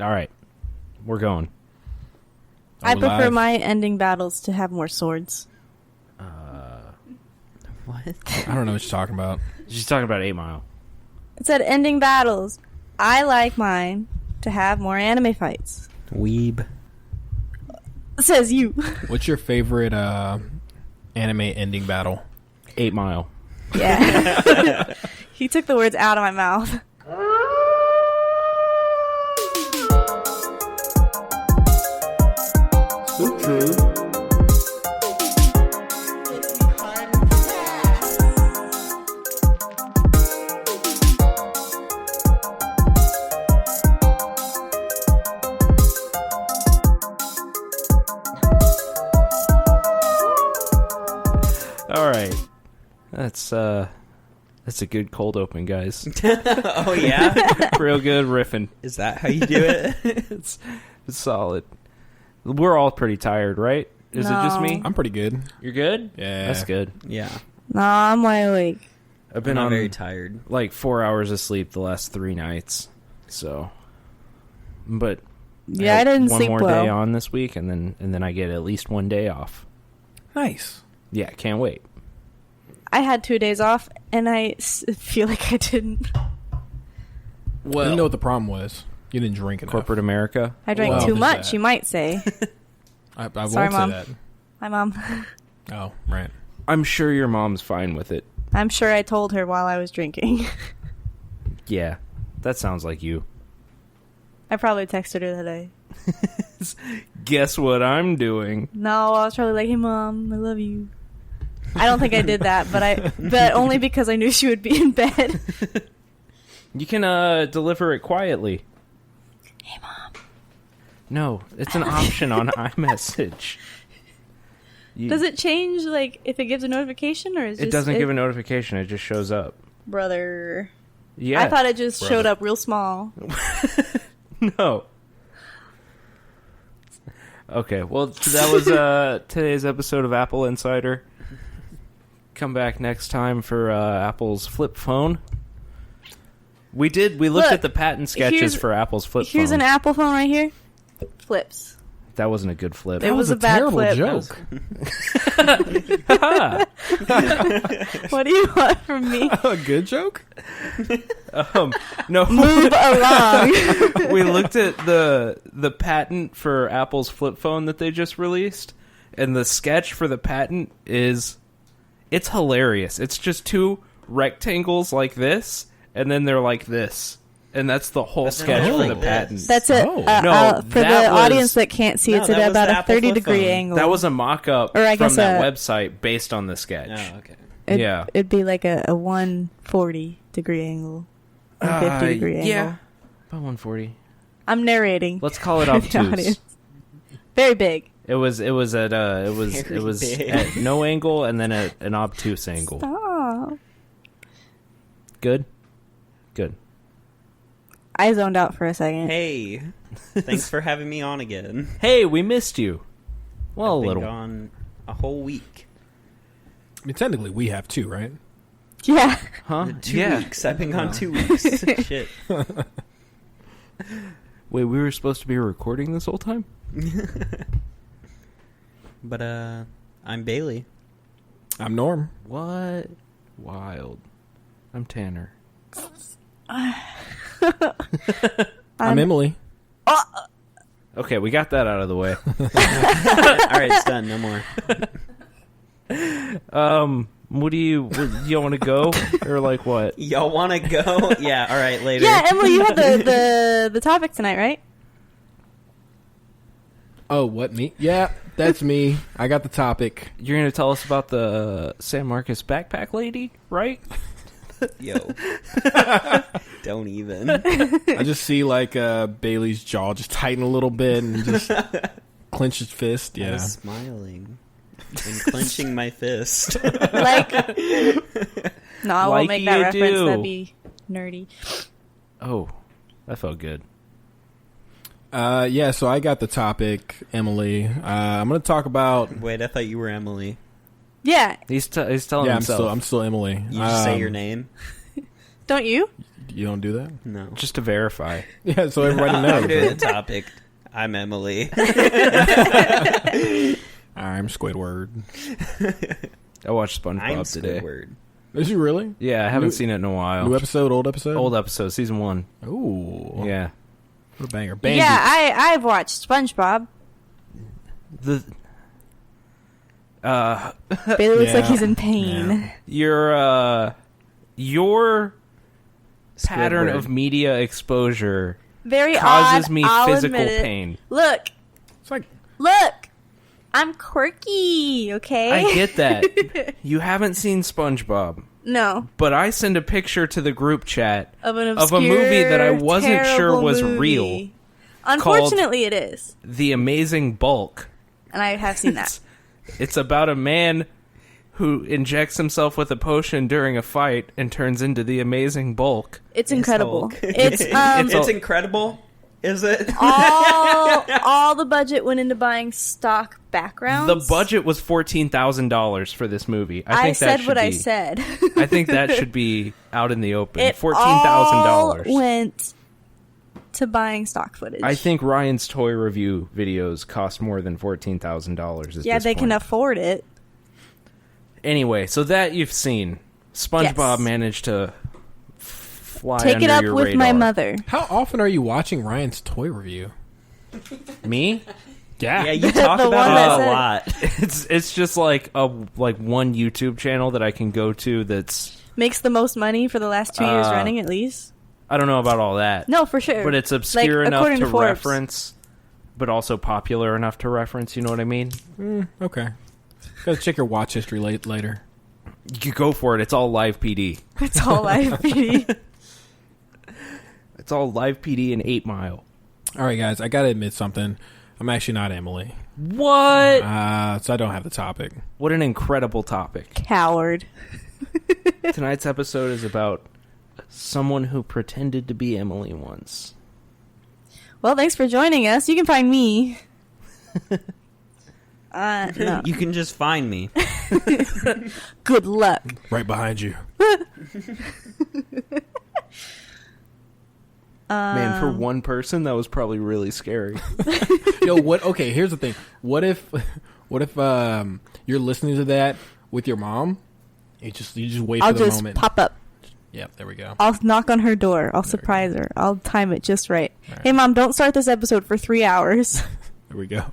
All right. We're going. I prefer my ending battles to have more swords. What? I don't know what you're talking about. She's talking about 8 Mile. It said ending battles. I like mine to have more anime fights. Weeb. Says you. What's your favorite anime ending battle? 8 Mile. Yeah. He took the words out of my mouth. So true. All right. That's a good cold open, guys. Oh, yeah? Real good riffing. Is that how you do it? It's solid. We're all pretty tired, right? Is it just me? I'm pretty good. You're good? Yeah. That's good. Yeah. Nah, I'm wide awake. I've been I'm on very tired. like 4 hours of sleep the last 3 nights. So, but Yeah, I didn't one sleep more well. day on this week, and then I get at least 1 day off. Nice. Yeah, can't wait. I had 2 days off, and I feel like I didn't. I didn't know what the problem was. You didn't drink enough. Corporate America. I drank Well, too there's much, that. you might say. I Sorry, won't Mom. say that. Hi, Mom. Oh, right. I'm sure your mom's fine with it. I'm sure I told her while I was drinking. Yeah, that sounds like you. I probably texted her today. Guess what I'm doing? No, I was probably like, hey, Mom, I love you. I don't think I did that, but only because I knew she would be in bed. You can deliver it quietly. Hey, Mom. No, it's an option on iMessage. Does it change, like, if it gives a notification, or is It doesn't give a notification. It just shows up. Brother. Yeah. I thought it just Brother. showed up real small. No. Okay, well, that was today's episode of Apple Insider. Come back next time for Apple's flip phone. We looked Look, at the patent sketches for Apple's flip phone. Here's an Apple phone right here. Flips. That wasn't a good flip. It was a bad terrible flip. joke. What do you want from me? A good joke? No. Move along. We looked at the patent for Apple's flip phone that they just released, and the sketch for the patent it's hilarious. It's just 2 rectangles like this, and then they're like this. And that's the whole sketch for the patent. That's it. Oh. No, For that the was- audience that can't see, it's No, at that was about the a Apple flip 30-degree phone. angle. That was a mock-up Or I from guess that a- website based on the sketch. Oh, okay. Yeah. It'd be like a 140-degree angle. 150-degree angle. Yeah. About 140. I'm narrating. Let's call it for the obtuse. audience. Very big. It was at Very big. at no angle and then at an obtuse angle. Oh. Good. Good. I zoned out for a second. Hey, thanks for having me on again. Hey, we missed you. Well, I've a been little. gone a whole week. I mean, technically, we have 2, right? Yeah. Huh? 2 yeah. weeks. I've been gone 2 weeks. Shit. Wait, we were supposed to be recording this whole time? But I'm Bailey. I'm Norm. What? Wild. I'm Tanner. I'm Emily. Okay, we got that out of the way. All right, it's done. No more. What do you want to go or like what? Y'all want to go? Yeah. All right. Later. Yeah, Emily, you had the topic tonight, right? Oh, what, me? Yeah, that's me. I got the topic. You're gonna tell us about the San Marcos backpack lady, right? Yo. Don't even. I just see, like, Bailey's jaw just tighten a little bit and just clench his fist. I Yeah. was smiling and clenching my fist. Like, no, I Like won't make that you reference. do. That'd be nerdy. Oh, that felt good. Yeah, so I got the topic, Emily. I'm going to talk about... Wait, I thought you were Emily. Yeah, He's telling Yeah, himself. I'm still Emily. You just say your name. don't you? You don't do that? No. Just to verify. Yeah, so everybody knows. To the topic. I'm Emily. I'm Squidward. I watched SpongeBob I'm today. Squidward. Is you really? Yeah, I haven't seen it in a while. New episode, old episode? Old episode, season 1. Ooh. Yeah. What a banger. Bambi. Yeah, I've watched SpongeBob. The Bailey looks like Yeah. he's in pain. Yeah. your pattern Squidward. of media exposure Very causes odd. me I'll physical admit it. pain. Look, It's like, I'm quirky. Okay. I get that. You haven't seen SpongeBob, No, but I send a picture to the group chat of an of obscure, a movie that I wasn't sure terrible was movie. real. Unfortunately, it is, The Amazing Bulk. and I have seen that. It's about a man who injects himself with a potion during a fight and turns into the Amazing Bulk. It's Yes, incredible. Hulk. It's It's incredible. Is it? all the budget went into buying stock backgrounds. The budget was $14,000 for this movie. I think that said should what be, I said. I think that should be out in the open. It all $14,000. went to buying stock footage. I think Ryan's toy review videos cost more than $14,000. Yeah, they can afford it. Anyway, so that you've seen, SpongeBob Yes. managed to fly Take under it up your with my radar. mother. how often are you watching Ryan's toy review? Me? Yeah, you talk The about one that it a said- lot. It's just like one YouTube channel that I can go to that's Makes the most money for the last 2 years running, at least. I don't know about all that. No, for sure. But it's obscure Like, enough according to to Forbes. reference, but also popular enough to reference, you know what I mean? Okay. Gotta check your watch history later. You go for it. It's all live PD. It's all live feed. It's all live PD and 8 Mile. All right, guys, I gotta admit something. I'm actually not Emily. What? So I don't have the topic. What an incredible topic. Coward. Tonight's episode is about someone who pretended to be Emily once. Well, thanks for joining us. You can find me. No. You can just find me. Good luck. Right behind you. Man, for one person, that was probably really scary. Yo, what? Okay, here's the thing. What if you're listening to that with your mom? You just wait I'll for the just moment. pop up. Yep, there we go. I'll knock on her door. I'll surprise her. I'll time it just right. Hey, Mom, don't start this episode for 3 hours. There we go.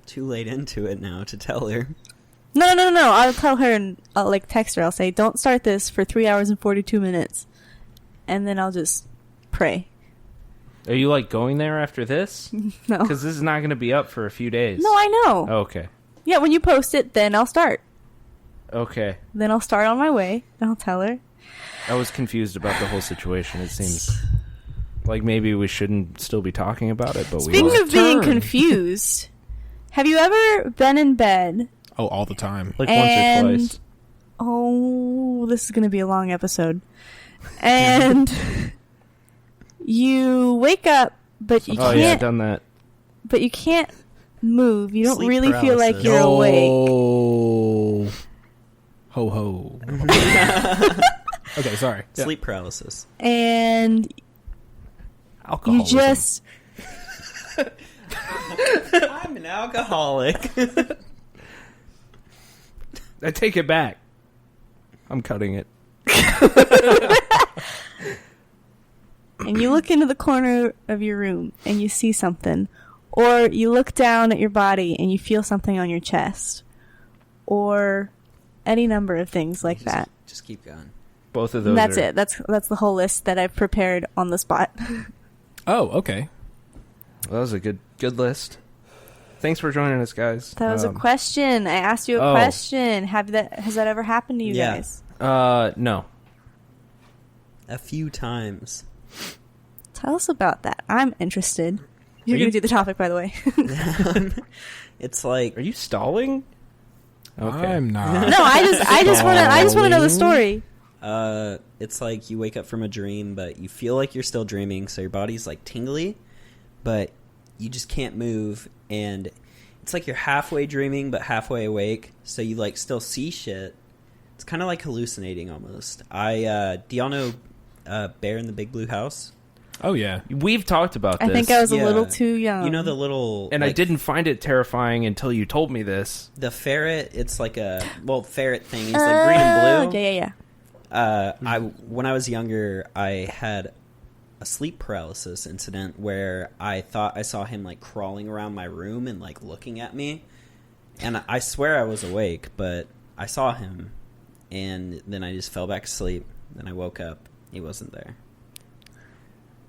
Too late into it now to tell her. No. I'll tell her and I'll text her. I'll say, don't start this for 3 hours and 42 minutes. And then I'll just pray. Are you going there after this? No. Because this is not going to be up for a few days. No, I know. Okay. Yeah, when you post it, then I'll start. Okay. Then I'll start on my way. And I'll tell her. I was confused about the whole situation. It seems like maybe we shouldn't still be talking about it, but Speaking we are. of being Turn. confused, have you ever been in bed Oh, all the time. Once and- or twice. Oh, this is going to be a long episode. And you wake up, but you Oh yeah, can't. done that. But you can't move. You don't Sleep really feel like paralysis. you're awake. Oh, ho ho. Okay, sorry. Yeah. Sleep paralysis. And Alcoholism. you just I'm an alcoholic. I take it back. I'm cutting it. and you look into the corner of your room and you see something, or you look down at your body and you feel something on your chest, or any number of things like that. Just keep going. Both of those. And that's are- it. That's the whole list that I've prepared on the spot. Oh, okay. That was a good list. Thanks for joining us, guys. That was a question. I asked you a question. Has that ever happened to you Yeah. guys? No. A few times. Tell us about that. I'm interested. You're Are going you- to do the topic, by the way. It's like Are you stalling? Okay. I'm not. No, I just want to know the story. it's like you wake up from a dream, but you feel like you're still dreaming, so your body's tingly, but you just can't move, and it's like you're halfway dreaming but halfway awake, so you still see shit. It's kind of like hallucinating almost. Do y'all know Bear in the Big Blue House? Oh yeah. We've talked about this. I think I was a Yeah. little too young. You know the little... and I didn't find it terrifying until you told me this. The ferret, it's like a... Well, ferret thing. He's like green and blue. Yeah. When I was younger, I had a sleep paralysis incident where I thought I saw him like crawling around my room and like looking at me. And I swear I was awake, but I saw him. And then I just fell back asleep. Then I woke up. He wasn't there.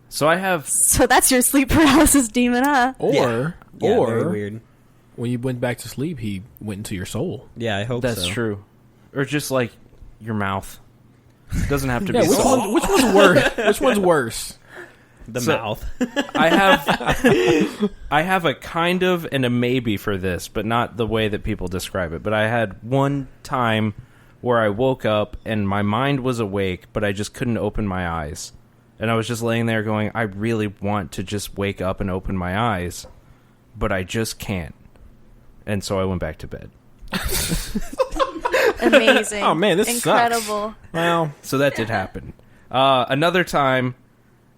So I have... So that's your sleep paralysis demon, huh? Yeah, very Or weird. when you went back to sleep, he went into your soul. Yeah, I hope That's so. true. Or just like your mouth. It doesn't have to Yeah, be which soul. which one's worse? Which one's worse? The So- mouth. I have a kind of and a maybe for this, but not the way that people describe it. But I had one time where I woke up and my mind was awake, but I just couldn't open my eyes. And I was just laying there going, I really want to just wake up and open my eyes, but I just can't. And so I went back to bed. Amazing. Oh, man, this sucks. Incredible. Well, So that did happen. Another time,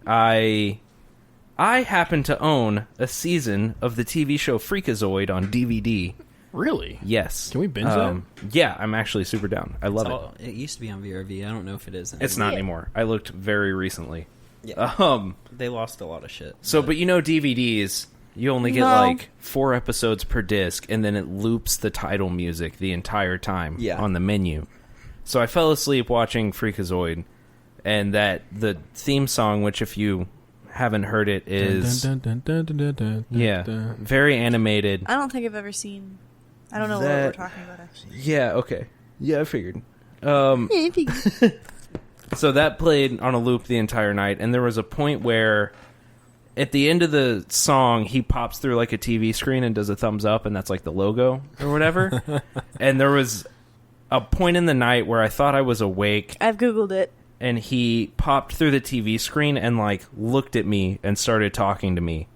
I happened to own a season of the TV show Freakazoid on DVD. really? Yes. Can we binge that? Yeah, I'm actually super down. I love it. Oh, it used to be on VRV. I don't know if it is anymore. It's not anymore. I looked very recently. Yeah. They lost a lot of shit. So, but you know DVDs, you only get No. like 4 episodes per disc, and then it loops the title music the entire time on the menu. So I fell asleep watching Freakazoid, and the theme song, which if you haven't heard it, is very animated. I don't think I've ever seen. I don't know what we're talking about, actually. Yeah, okay. Yeah, I figured. So that played on a loop the entire night, and there was a point where at the end of the song, he pops through like a TV screen and does a thumbs up, and that's like the logo or whatever. And there was a point in the night where I thought I was awake, I've Googled it. and he popped through the TV screen and like looked at me and started talking to me,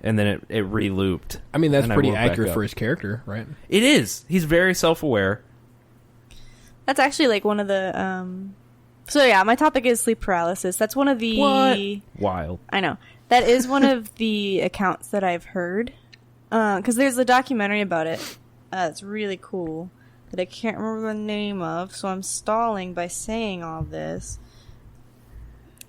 and then it re-looped. I mean, that's And I pretty woke back accurate up. for his character, right? It is. He's very self-aware. That's actually like one of the. So yeah, my topic is sleep paralysis. That's one of the. What? Wild. I know. That is one of the accounts that I've heard. Because there's a documentary about it. It's really cool. That I can't remember the name of, so I'm stalling by saying all this.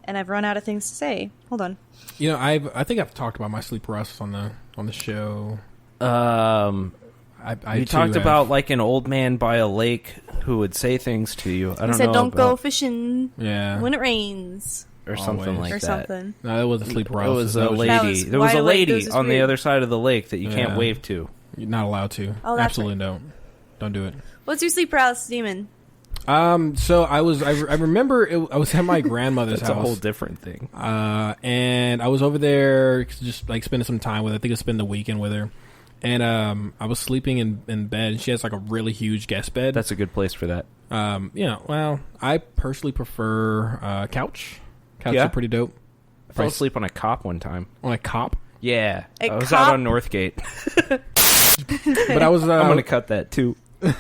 And I've run out of things to say. Hold on. You know, I think I've talked about my sleep paralysis on the show. I You too talked have. about like an old man by a lake who would say things to you. I He don't said, know "Don't go about- fishing Yeah. when it rains," or something Always. like or that. something. No, that wasn't sleep It paralysis. was a That was That lady. was There was a wide awake. lady This is on the weird. other side of the lake that you can't Yeah. wave to. You're not allowed to. Oh, that's Absolutely don't do it. What's your sleep paralysis demon? So I remember I was at my grandmother's That's a house. whole different thing. And I was over there just like spending some time with her. I think I spent the weekend with her. And I was sleeping in bed, and she has like a really huge guest bed. That's a good place for that. Well, I personally prefer couch. Couch Yeah? are pretty dope. I fell asleep on a cop one time. On a cop. Yeah, A I was cop? out on Northgate. But I was I'm gonna cut that too. but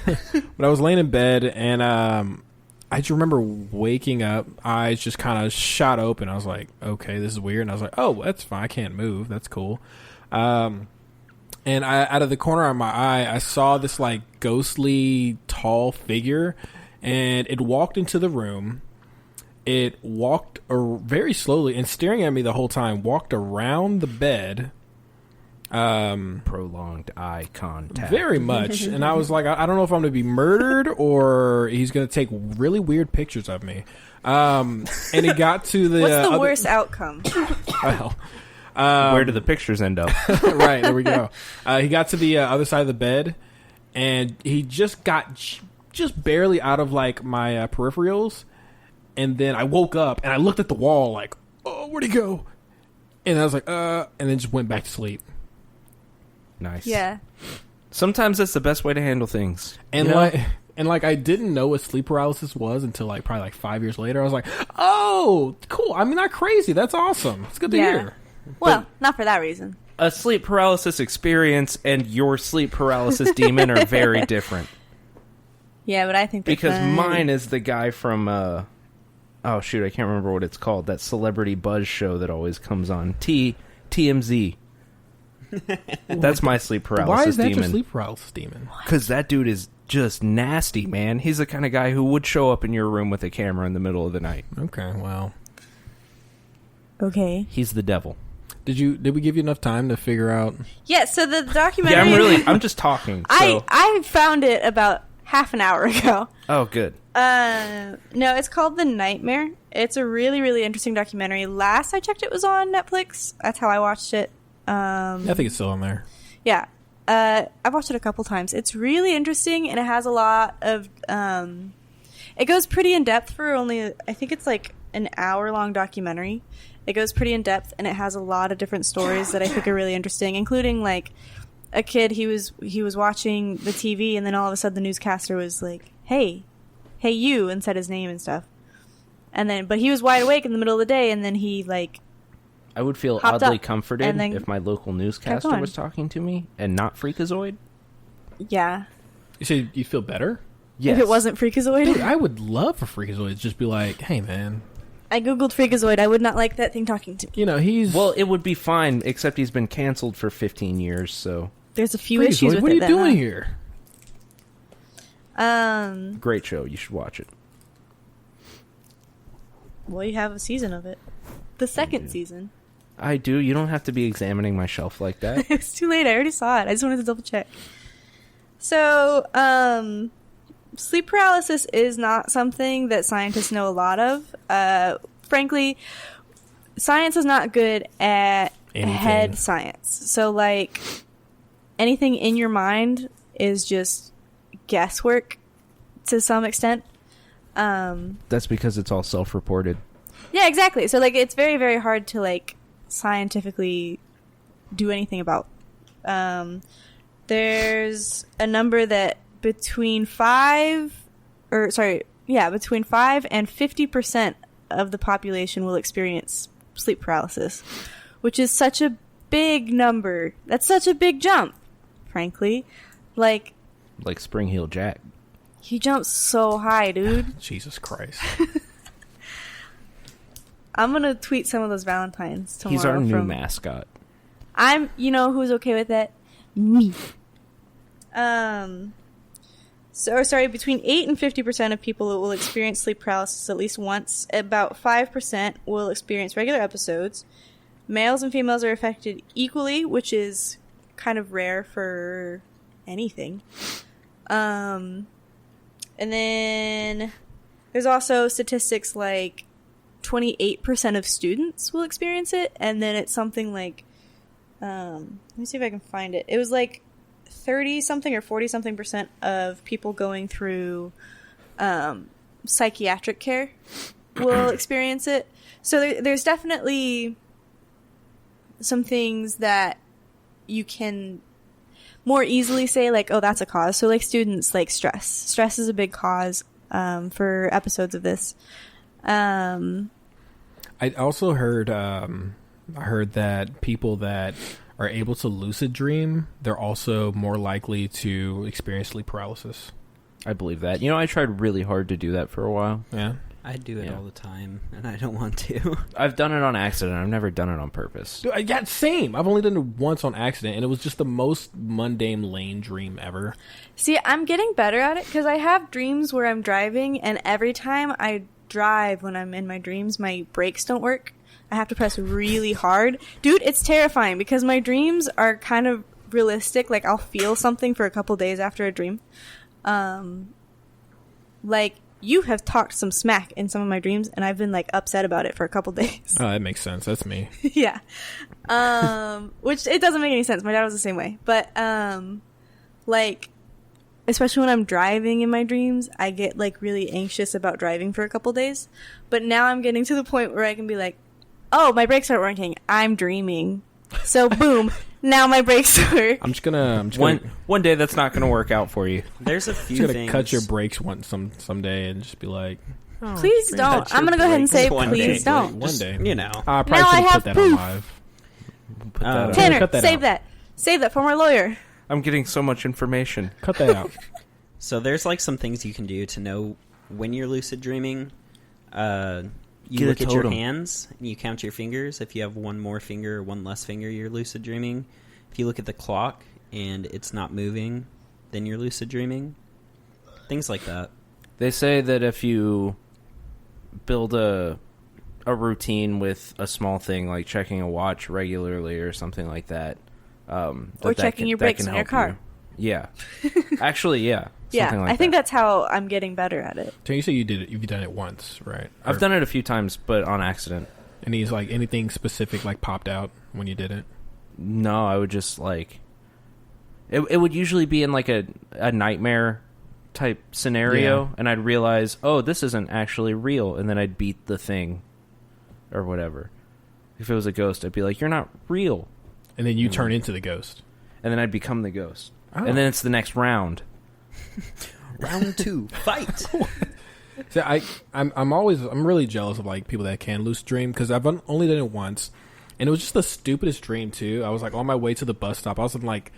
I was laying in bed, and I just remember waking up, eyes just kind of shot open. I was like, okay, this is weird. And I was like, oh, that's fine. I can't move. That's cool. And out of the corner of my eye, I saw this like ghostly tall figure, and it walked into the room. It walked very slowly and staring at me the whole time, walked around the bed. Prolonged eye contact. Very much. And I was like, I don't know if I'm going to be murdered or he's going to take really weird pictures of me. And he got to the... What's the other- worst outcome? Well, Where do the pictures end up? right, there we go. He got to the other side of the bed, and he just got just barely out of like my peripherals. And then I woke up, and I looked at the wall like, oh, where'd he go? And I was like, and then just went back to sleep. Nice. Yeah. Sometimes that's the best way to handle things. And You know? like I didn't know what sleep paralysis was until like probably like 5 years later. I was like, oh, cool. I mean, not crazy. That's awesome. It's good to Yeah. hear. Well, not for that reason. A sleep paralysis experience and your sleep paralysis demon are very different. Yeah, but I think they're Because funny. mine is the guy from oh shoot, I can't remember what it's called. That celebrity buzz show that always comes on. TMZ. That's my sleep paralysis Why is that demon. your sleep paralysis demon? Because that dude is just nasty, man. He's the kind of guy who would show up in your room with a camera in the middle of the night. Okay, well. Okay. He's the devil. Did we give you enough time to figure out? Yeah, so the documentary... Yeah, I'm just talking. So. I found it about half an hour ago. Oh, good. No, it's called The Nightmare. It's a really, really interesting documentary. Last I checked, it was on Netflix. That's how I watched it. I think it's still on there. Yeah. I've watched it a couple times. It's really interesting, and it has a lot of... it goes pretty in-depth for only... I think it's like an hour-long documentary. It goes pretty in-depth, and it has a lot of different stories that I think are really interesting, including, like, a kid, he was watching the TV, and then all of a sudden the newscaster was like, hey you, and said his name and stuff. And then, but he was wide awake in the middle of the day, and then he, like... I would feel hopped oddly up, comforted and then if my local newscaster going. was talking to me and not Freakazoid. Yeah. You say you feel better? Yes. If it wasn't Freakazoid? Dude, I would love for Freakazoid to just be like, hey, man. I googled Freakazoid. I would not like that thing talking to me. You know, he's... Well, it would be fine, except he's been canceled for 15 years, so... There's a few Freakazoid, issues with what are you it. doing here? Great show. You should watch it. Well, you have a season of it. The second season. I do. You don't have to be examining my shelf like that. It's too late. I already saw it. I just wanted to double check. So, sleep paralysis is not something that scientists know a lot of. Frankly, science is not good at head science. So, like, anything in your mind is just guesswork to some extent. That's because it's all self-reported. Yeah, exactly. So, like, it's very, very hard to, like, scientifically do anything about. There's a number that between 5 and 50% of the population will experience sleep paralysis, which is such a big number. That's such a big jump, frankly. Like Spring Heel Jack. He jumps so high, dude. Jesus Christ. I'm gonna tweet some of those Valentines tomorrow. He's our new mascot. You know who's okay with that? Me. Between 8 and 50% of people will experience sleep paralysis at least once. About 5% will experience regular episodes. Males and females are affected equally, which is kind of rare for anything. And then there's also statistics like 28% of students will experience it, and then it's something like let me see if I can find it. It was like 30-something or 40-something% of people going through psychiatric care will experience it. So there's definitely some things that you can more easily say, like, oh, that's a cause. So, like, students, like, stress. Stress is a big cause for episodes of this. I also heard that people that are able to lucid dream, they're also more likely to experience sleep paralysis. I believe that. You know, I tried really hard to do that for a while. Yeah. I do it all the time, and I don't want to. I've done it on accident. I've never done it on purpose. Dude, yeah, same. I've only done it once on accident, and it was just the most mundane, lame dream ever. See, I'm getting better at it because I have dreams where I'm driving, and every time I drive when I'm in my dreams, my brakes don't work. I have to press really hard. Dude, it's terrifying because my dreams are kind of realistic. Like, I'll feel something for a couple days after a dream. Like, you have talked some smack in some of my dreams, and I've been, like, upset about it for a couple days. Oh, that makes sense. That's me. Yeah. Which, it doesn't make any sense. My dad was the same way. But, like, especially when I'm driving in my dreams, I get, like, really anxious about driving for a couple days. But now I'm getting to the point where I can be like, oh, my brakes aren't working. I'm dreaming. So, boom. Now my brakes work. I'm just gonna One day that's not gonna work out for you. There's a few things. Cut your brakes someday and just be like, oh, please don't. I'm gonna go ahead and say, please don't. One day, you know. I probably Now I should have have put that on proof. live. Put that out. Tanner, cut that save out. that. Save that for my lawyer. I'm getting so much information. Cut that out. So there's like some things you can do to know when you're lucid dreaming. You Get a look at your totem. hands and you count your fingers. If you have one more finger or one less finger, you're lucid dreaming. If you look at the clock and it's not moving, then you're lucid dreaming. Things like that. They say that if you build a routine with a small thing like checking a watch regularly or something like that, or checking your brakes on your car. Yeah, actually, yeah. Yeah, Something like I think that. that's how I'm getting better at it. So you say you did it. You've done it once, right? I've done it a few times, but on accident. And he's like anything specific like popped out when you did it. No, I would just like it would usually be in like a nightmare type scenario, Yeah. and I'd realize, oh, this isn't actually real, and then I'd beat the thing or whatever. If it was a ghost, I'd be like, you're not real, And then you turn into the ghost. and then I'd become the ghost, Oh. and then it's the next round. Round 2, fight. So I'm really jealous of like people that can lucid dream because I've only done it once, and it was just the stupidest dream too. I was like on my way to the bus stop. I was in like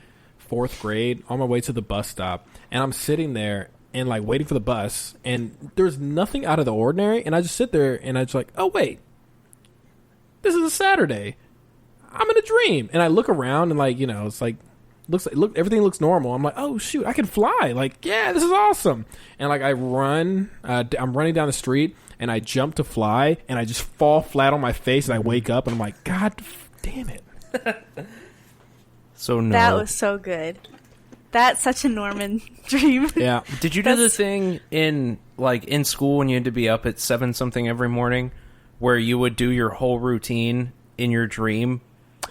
4th grade on my way to the bus stop, and I'm sitting there and like waiting for the bus, and there's nothing out of the ordinary, and I just sit there and I just like, oh wait, this is a Saturday. I'm in a dream, and I look around and like it's like. Everything looks normal. I'm like, oh shoot, I can fly! Like, yeah, this is awesome. And like, I run. I'm running down the street, and I jump to fly, and I just fall flat on my face, and I wake up, and I'm like, God damn it! So no. That was so good. That's such a Norman dream. Yeah. Did you do the That's- thing in school when you had to be up at 7 something every morning, where you would do your whole routine in your dream?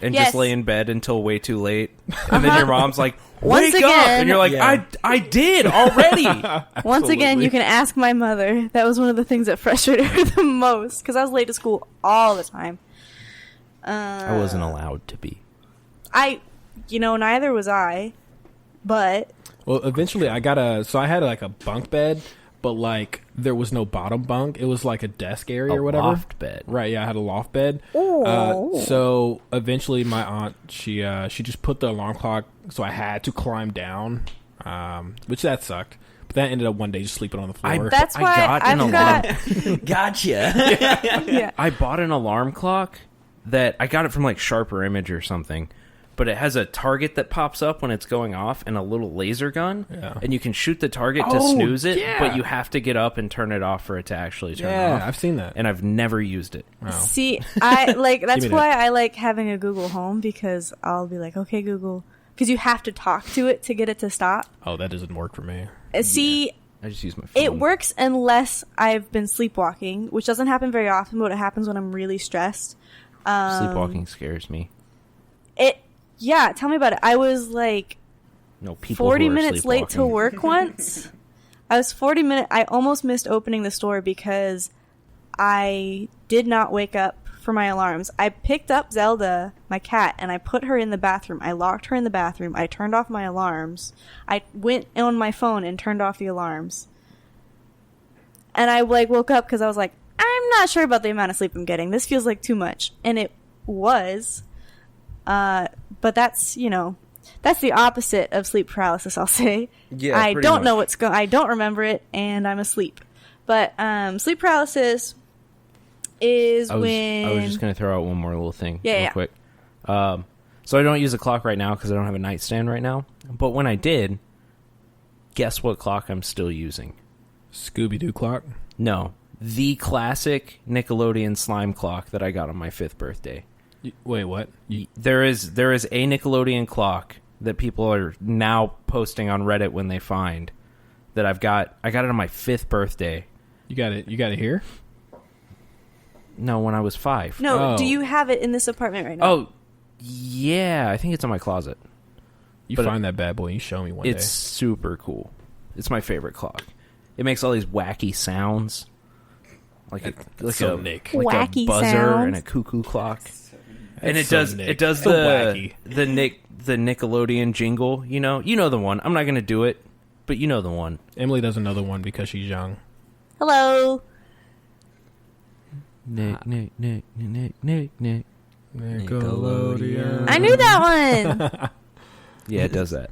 And Yes. just lay in bed until way too late, and then your mom's like, Once "Wake up!" again- And you're like, Yeah. "I did already." Once again, Absolutely. you can ask my mother. That was one of the things that frustrated her the most because I was late to school all the time. I wasn't allowed to be. Neither was I, but Well, eventually, I had like a bunk bed, but like there was no bottom bunk. It was like a desk area or whatever. Loft bed. Right, yeah, I had a loft bed. Oh. So eventually my aunt, she just put the alarm clock, so I had to climb down, which that sucked. But that ended up one day just sleeping on the floor. that's I why got an I've alarm. got. Gotcha. Yeah. I bought an alarm clock that I got it from like Sharper Image or something, but it has a target that pops up when it's going off and a little laser gun, Yeah. and you can shoot the target to Oh, snooze it, yeah. but you have to get up and turn it off for it to actually turn yeah, off. I've seen that. And I've never used it. Wow. See, I like that's Give me why I like having a Google Home because I'll be like, okay, Google, because you have to talk to it to get it to stop. Oh, that doesn't work for me. See, I just use my phone. it works unless I've been sleepwalking, which doesn't happen very often, but it happens when I'm really stressed. Sleepwalking scares me. Yeah, tell me about it. I was like No, people 40 who are minutes late to sleepwalking. work once. I was 40 minutes. I almost missed opening the store because I did not wake up for my alarms. I picked up Zelda, my cat, and I put her in the bathroom. I locked her in the bathroom. I turned off my alarms. I went on my phone and turned off the alarms. And I woke up because I was like, I'm not sure about the amount of sleep I'm getting. This feels like too much. And it was. But that's the opposite of sleep paralysis, I'll say. Yeah, I pretty don't much. know what's going. I don't remember it, and I'm asleep. But sleep paralysis is I was when just going to throw out one more little thing Yeah, real yeah. quick. So I don't use a clock right now because I don't have a nightstand right now. But when I did, guess what clock I'm still using? Scooby-Doo clock. No, the classic Nickelodeon slime clock that I got on my 5th birthday. Wait, what? There is a Nickelodeon clock that people are now posting on Reddit when they find that I got it on my 5th birthday. You got it here? No, when I was 5. no. Oh. Do you have it in this apartment right now? Oh, yeah, I think it's in my closet. You But find that bad boy and you show me one It's day. super cool. It's my favorite clock. It makes all these wacky sounds, like so a Nick. Wacky buzzer sounds. and a cuckoo clock. And That's it so does Nick. it does So the wacky. the Nickelodeon jingle. You know the one. I'm not gonna do it, but you know the one. Emily does another one because she's young. Hello. Nick. Nickelodeon. I knew that one. Yeah, it does that.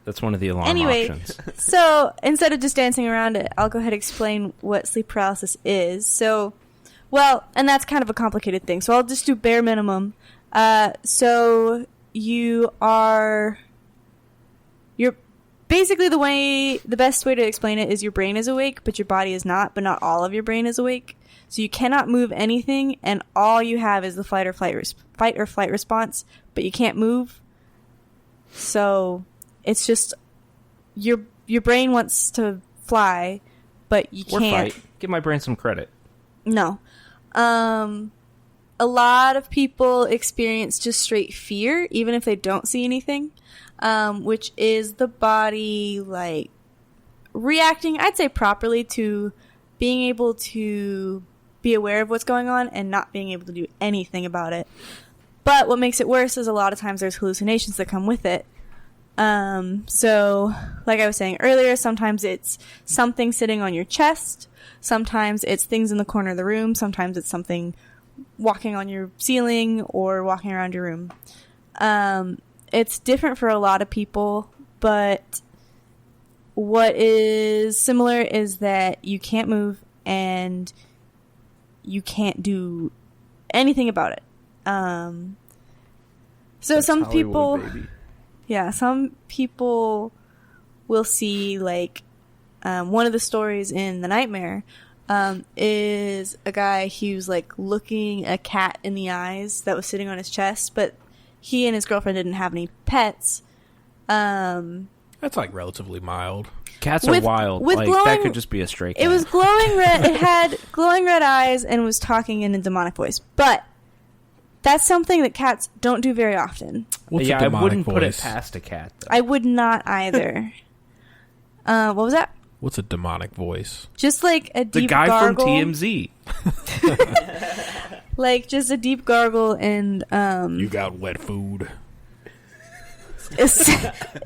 That's one of the alarm Anyway, options. so instead of just dancing around it, I'll go ahead and explain what sleep paralysis is. So, well, and that's kind of a complicated thing. So I'll just do bare minimum. So you're basically the best way to explain it is your brain is awake, but your body is not, but not all of your brain is awake. So you cannot move anything, and all you have is the fight or flight response, but you can't move. So it's just your brain wants to fly, but you Or can't. fight. Give my brain some credit. No. A lot of people experience just straight fear, even if they don't see anything, which is the body, like, reacting, I'd say properly, to being able to be aware of what's going on and not being able to do anything about it. But what makes it worse is a lot of times there's hallucinations that come with it. So, like I was saying earlier, sometimes it's something sitting on your chest. Sometimes it's things in the corner of the room. Sometimes it's something walking on your ceiling or walking around your room. It's different for a lot of people, but what is similar is that you can't move and you can't do anything about it. So That's some Hollywood, people... baby. Yeah, some people will see, like, one of the stories in The Nightmare is a guy, he was, like, looking a cat in the eyes that was sitting on his chest, but he and his girlfriend didn't have any pets. That's, like, relatively mild. Cats are wild. with Like, glowing, that could just be a stray cat. It was glowing red. It had glowing red eyes and was talking in a demonic voice. But that's something that cats don't do very often. What's yeah, a demonic I wouldn't voice? put it past a cat, though. I would not either. What was that? What's a demonic voice? Just like a The deep guy gargle. from TMZ. Like just a deep gargle and You got wet food.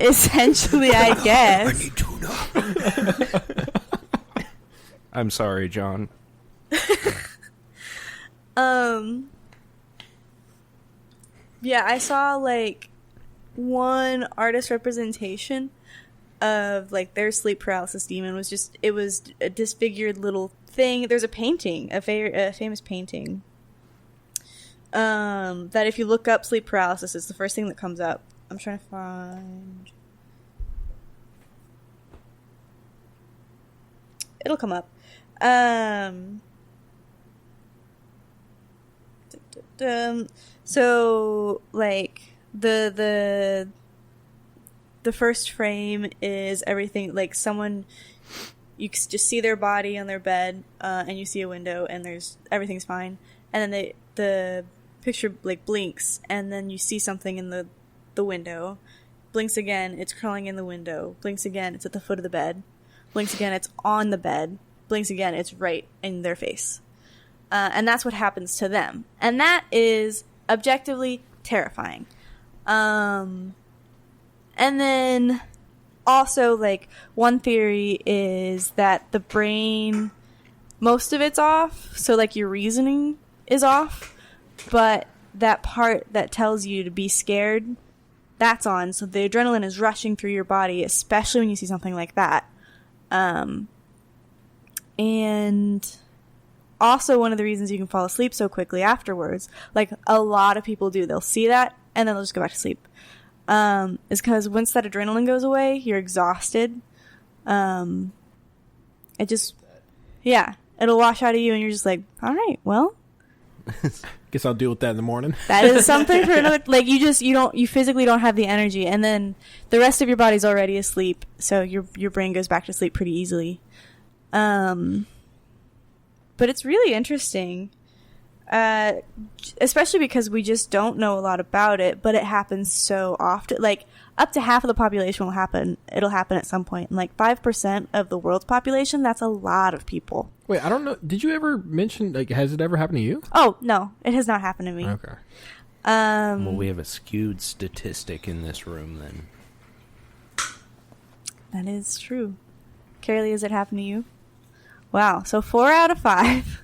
essentially, I guess. need tuna. I'm sorry, John. Yeah, I saw like one artist representation of like their sleep paralysis demon was just, it was a disfigured little thing. There's a painting, a famous painting, that if you look up sleep paralysis, it's the first thing that comes up. I'm trying to find. It'll come up. So like the first frame is everything, like someone, you just see their body on their bed, and you see a window and there's everything's fine, and then the picture like blinks and then you see something in the window, blinks again, it's crawling in the window, blinks again, it's at the foot of the bed, blinks again, it's on the bed, blinks again, it's right in their face. And that's what happens to them. And that is objectively terrifying. And then also, like, one theory is that the brain, most of it's off, so, like, your reasoning is off, but that part that tells you to be scared, that's on, so the adrenaline is rushing through your body, especially when you see something like that. And also one of the reasons you can fall asleep so quickly afterwards, like a lot of people do, they'll see that and then they'll just go back to sleep, is because once that adrenaline goes away, you're exhausted. It just, yeah, it'll wash out of you and you're just like, all right, well, Guess I'll deal with that in the morning. that is something for another, like you physically don't have the energy, and then the rest of your body's already asleep, so your brain goes back to sleep pretty easily. But it's really interesting, especially because we just don't know a lot about it, but it happens so often. Like, up to half of the population it'll happen at some point. And like 5% of the world's population, that's a lot of people. Wait, I don't know. Did you ever mention, like, has it ever happened to you? Oh, no, it has not happened to me. Okay. Well, we have a skewed statistic in this room, then. That is true. Carolee, has it happened to you? Wow, so 4 out of 5.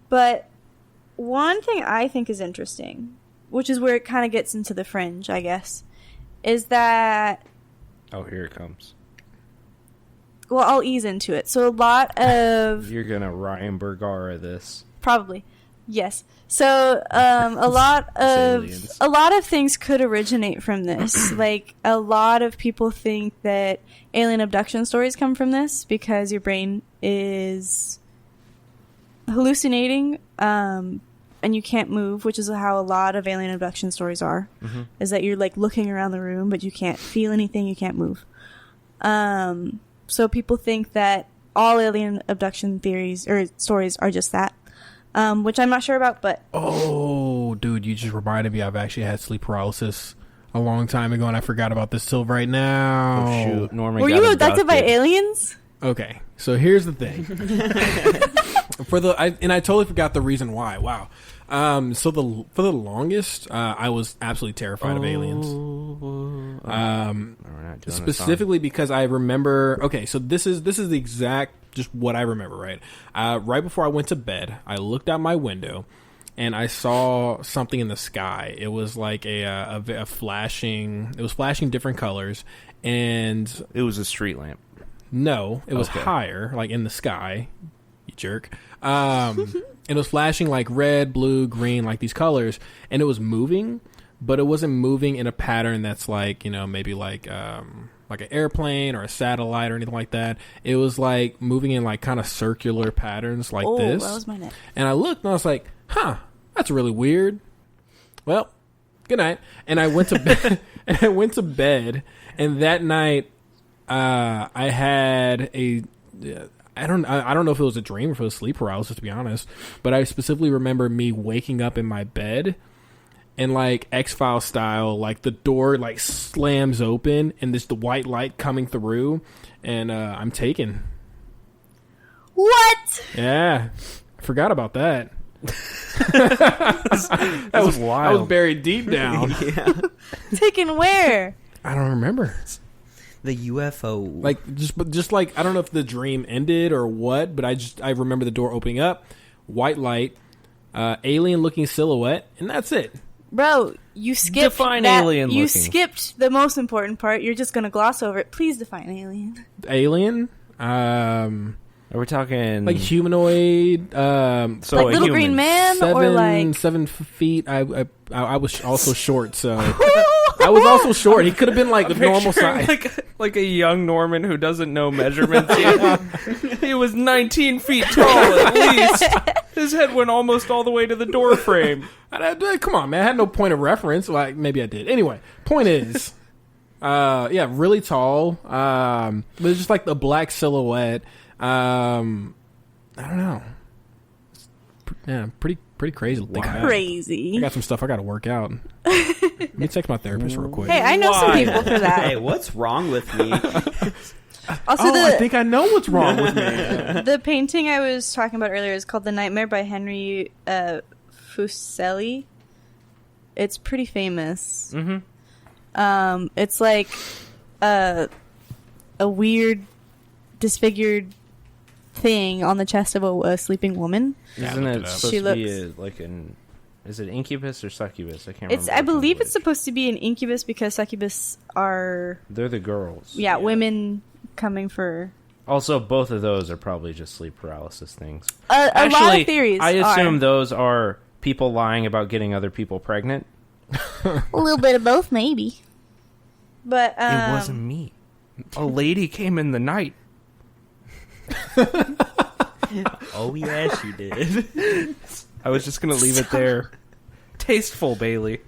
But one thing I think is interesting which is where it kind of gets into the fringe, I guess, is that... Oh, here it comes. Well, I'll ease into it. So a lot of... You're going to Ryan Bergara this. Probably. Yes. So a lot of things could originate from this. Like, a lot of people think that alien abduction stories come from this because your brain is hallucinating and you can't move, which is how a lot of alien abduction stories are. Mm-hmm. Is that you're like looking around the room, but you can't feel anything, you can't move. So people think that all alien abduction theories or stories are just that. Which I'm not sure about, but... Oh, dude, you just reminded me I've actually had sleep paralysis a long time ago, and I forgot about this till right now. Oh, shoot. Norman Were you abducted by aliens? Okay, so here's the thing. I totally forgot the reason why. Wow. For the longest, I was absolutely terrified of aliens. Specifically because I remember... Okay, so this is the exact... Just what I remember, right? Right before I went to bed, I looked out my window, and I saw something in the sky. It was like a flashing... It was flashing different colors, and... It was a street lamp. No, it was higher, like in the sky. You jerk. It was flashing like red, blue, green, like these colors, and it was moving, but it wasn't moving in a pattern that's like, you know, maybe like an airplane or a satellite or anything like that. It was like moving in like kind of circular patterns like this. That was my neck. And I looked and I was like, huh, that's really weird. Well, good night. And I went to bed. And that night, I had I don't know if it was a dream or if it was sleep paralysis, to be honest, but I specifically remember me waking up in my bed and like X-Files style, like the door like slams open and there's the white light coming through and I'm taken. What? Yeah. I forgot about that. that was wild. I was buried deep down. Yeah. Taken where? I don't remember. The UFO. Like just like I don't know if the dream ended or what, but I remember the door opening up, white light, alien looking silhouette, and that's it. Bro, you skipped define that. alien You looking. skipped the most important part. You're just gonna gloss over it. Please define alien. Alien? Are we talking like humanoid? So like a little human. green man or like 7 feet. I was also short, so I was also short. He could have been like a normal size. Like a young Norman who doesn't know measurements yet. He was 19 feet tall at least. His head went almost all the way to the door frame. Come on, man. I had no point of reference. Like maybe I did. Anyway, point is, yeah, really tall. But it's just like the black silhouette. I don't know. Yeah, pretty crazy. crazy. I got some stuff I got to work out. Let me text my therapist real quick. Hey, I know some people for that. Hey, what's wrong with me? Also, I think I know what's wrong with me. The painting I was talking about earlier is called The Nightmare by Henry Fuseli. It's pretty famous. Mm-hmm. It's like a weird, disfigured thing on the chest of a sleeping woman. Isn't it supposed She to be like an... Is it incubus or succubus? I can't remember. I believe it's supposed to be an incubus because succubus are... They're the girls. Yeah, women coming for... Also, both of those are probably just sleep paralysis things. A lot of theories I assume those are people lying about getting other people pregnant. A little bit of both, maybe. But it wasn't me. A lady came in the night. Oh, yeah, she did. I was just going to leave it there. Tasteful, Bailey.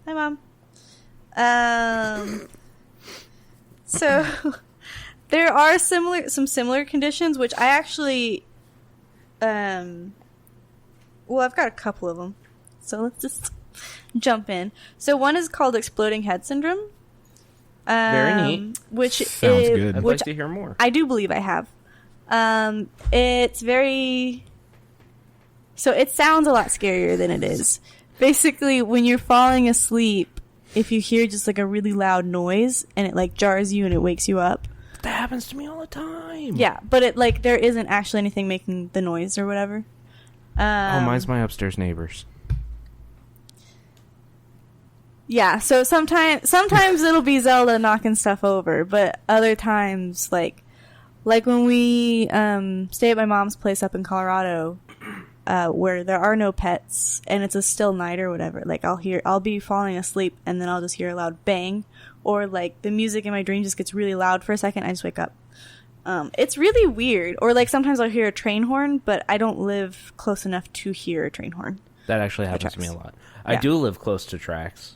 Hi, Mom. So there are some similar conditions, which I actually, well, I've got a couple of them. So let's just jump in. So one is called exploding head syndrome. Very neat. Which sounds good. I'd like to hear more. I do believe I have. It's very... So it sounds a lot scarier than it is. Basically, when you're falling asleep, if you hear just like a really loud noise and it like jars you and it wakes you up. That happens to me all the time. Yeah, but it like there isn't actually anything making the noise or whatever. Mine's my upstairs neighbors. Yeah, so sometimes it'll be Zelda knocking stuff over, but other times, like when we stay at my mom's place up in Colorado, where there are no pets and it's a still night or whatever, like I'll be falling asleep and then I'll just hear a loud bang, or like the music in my dream just gets really loud for a second, I just wake up. It's really weird. Or like sometimes I'll hear a train horn, but I don't live close enough to hear a train horn. That actually happens to me a lot. I do live close to tracks,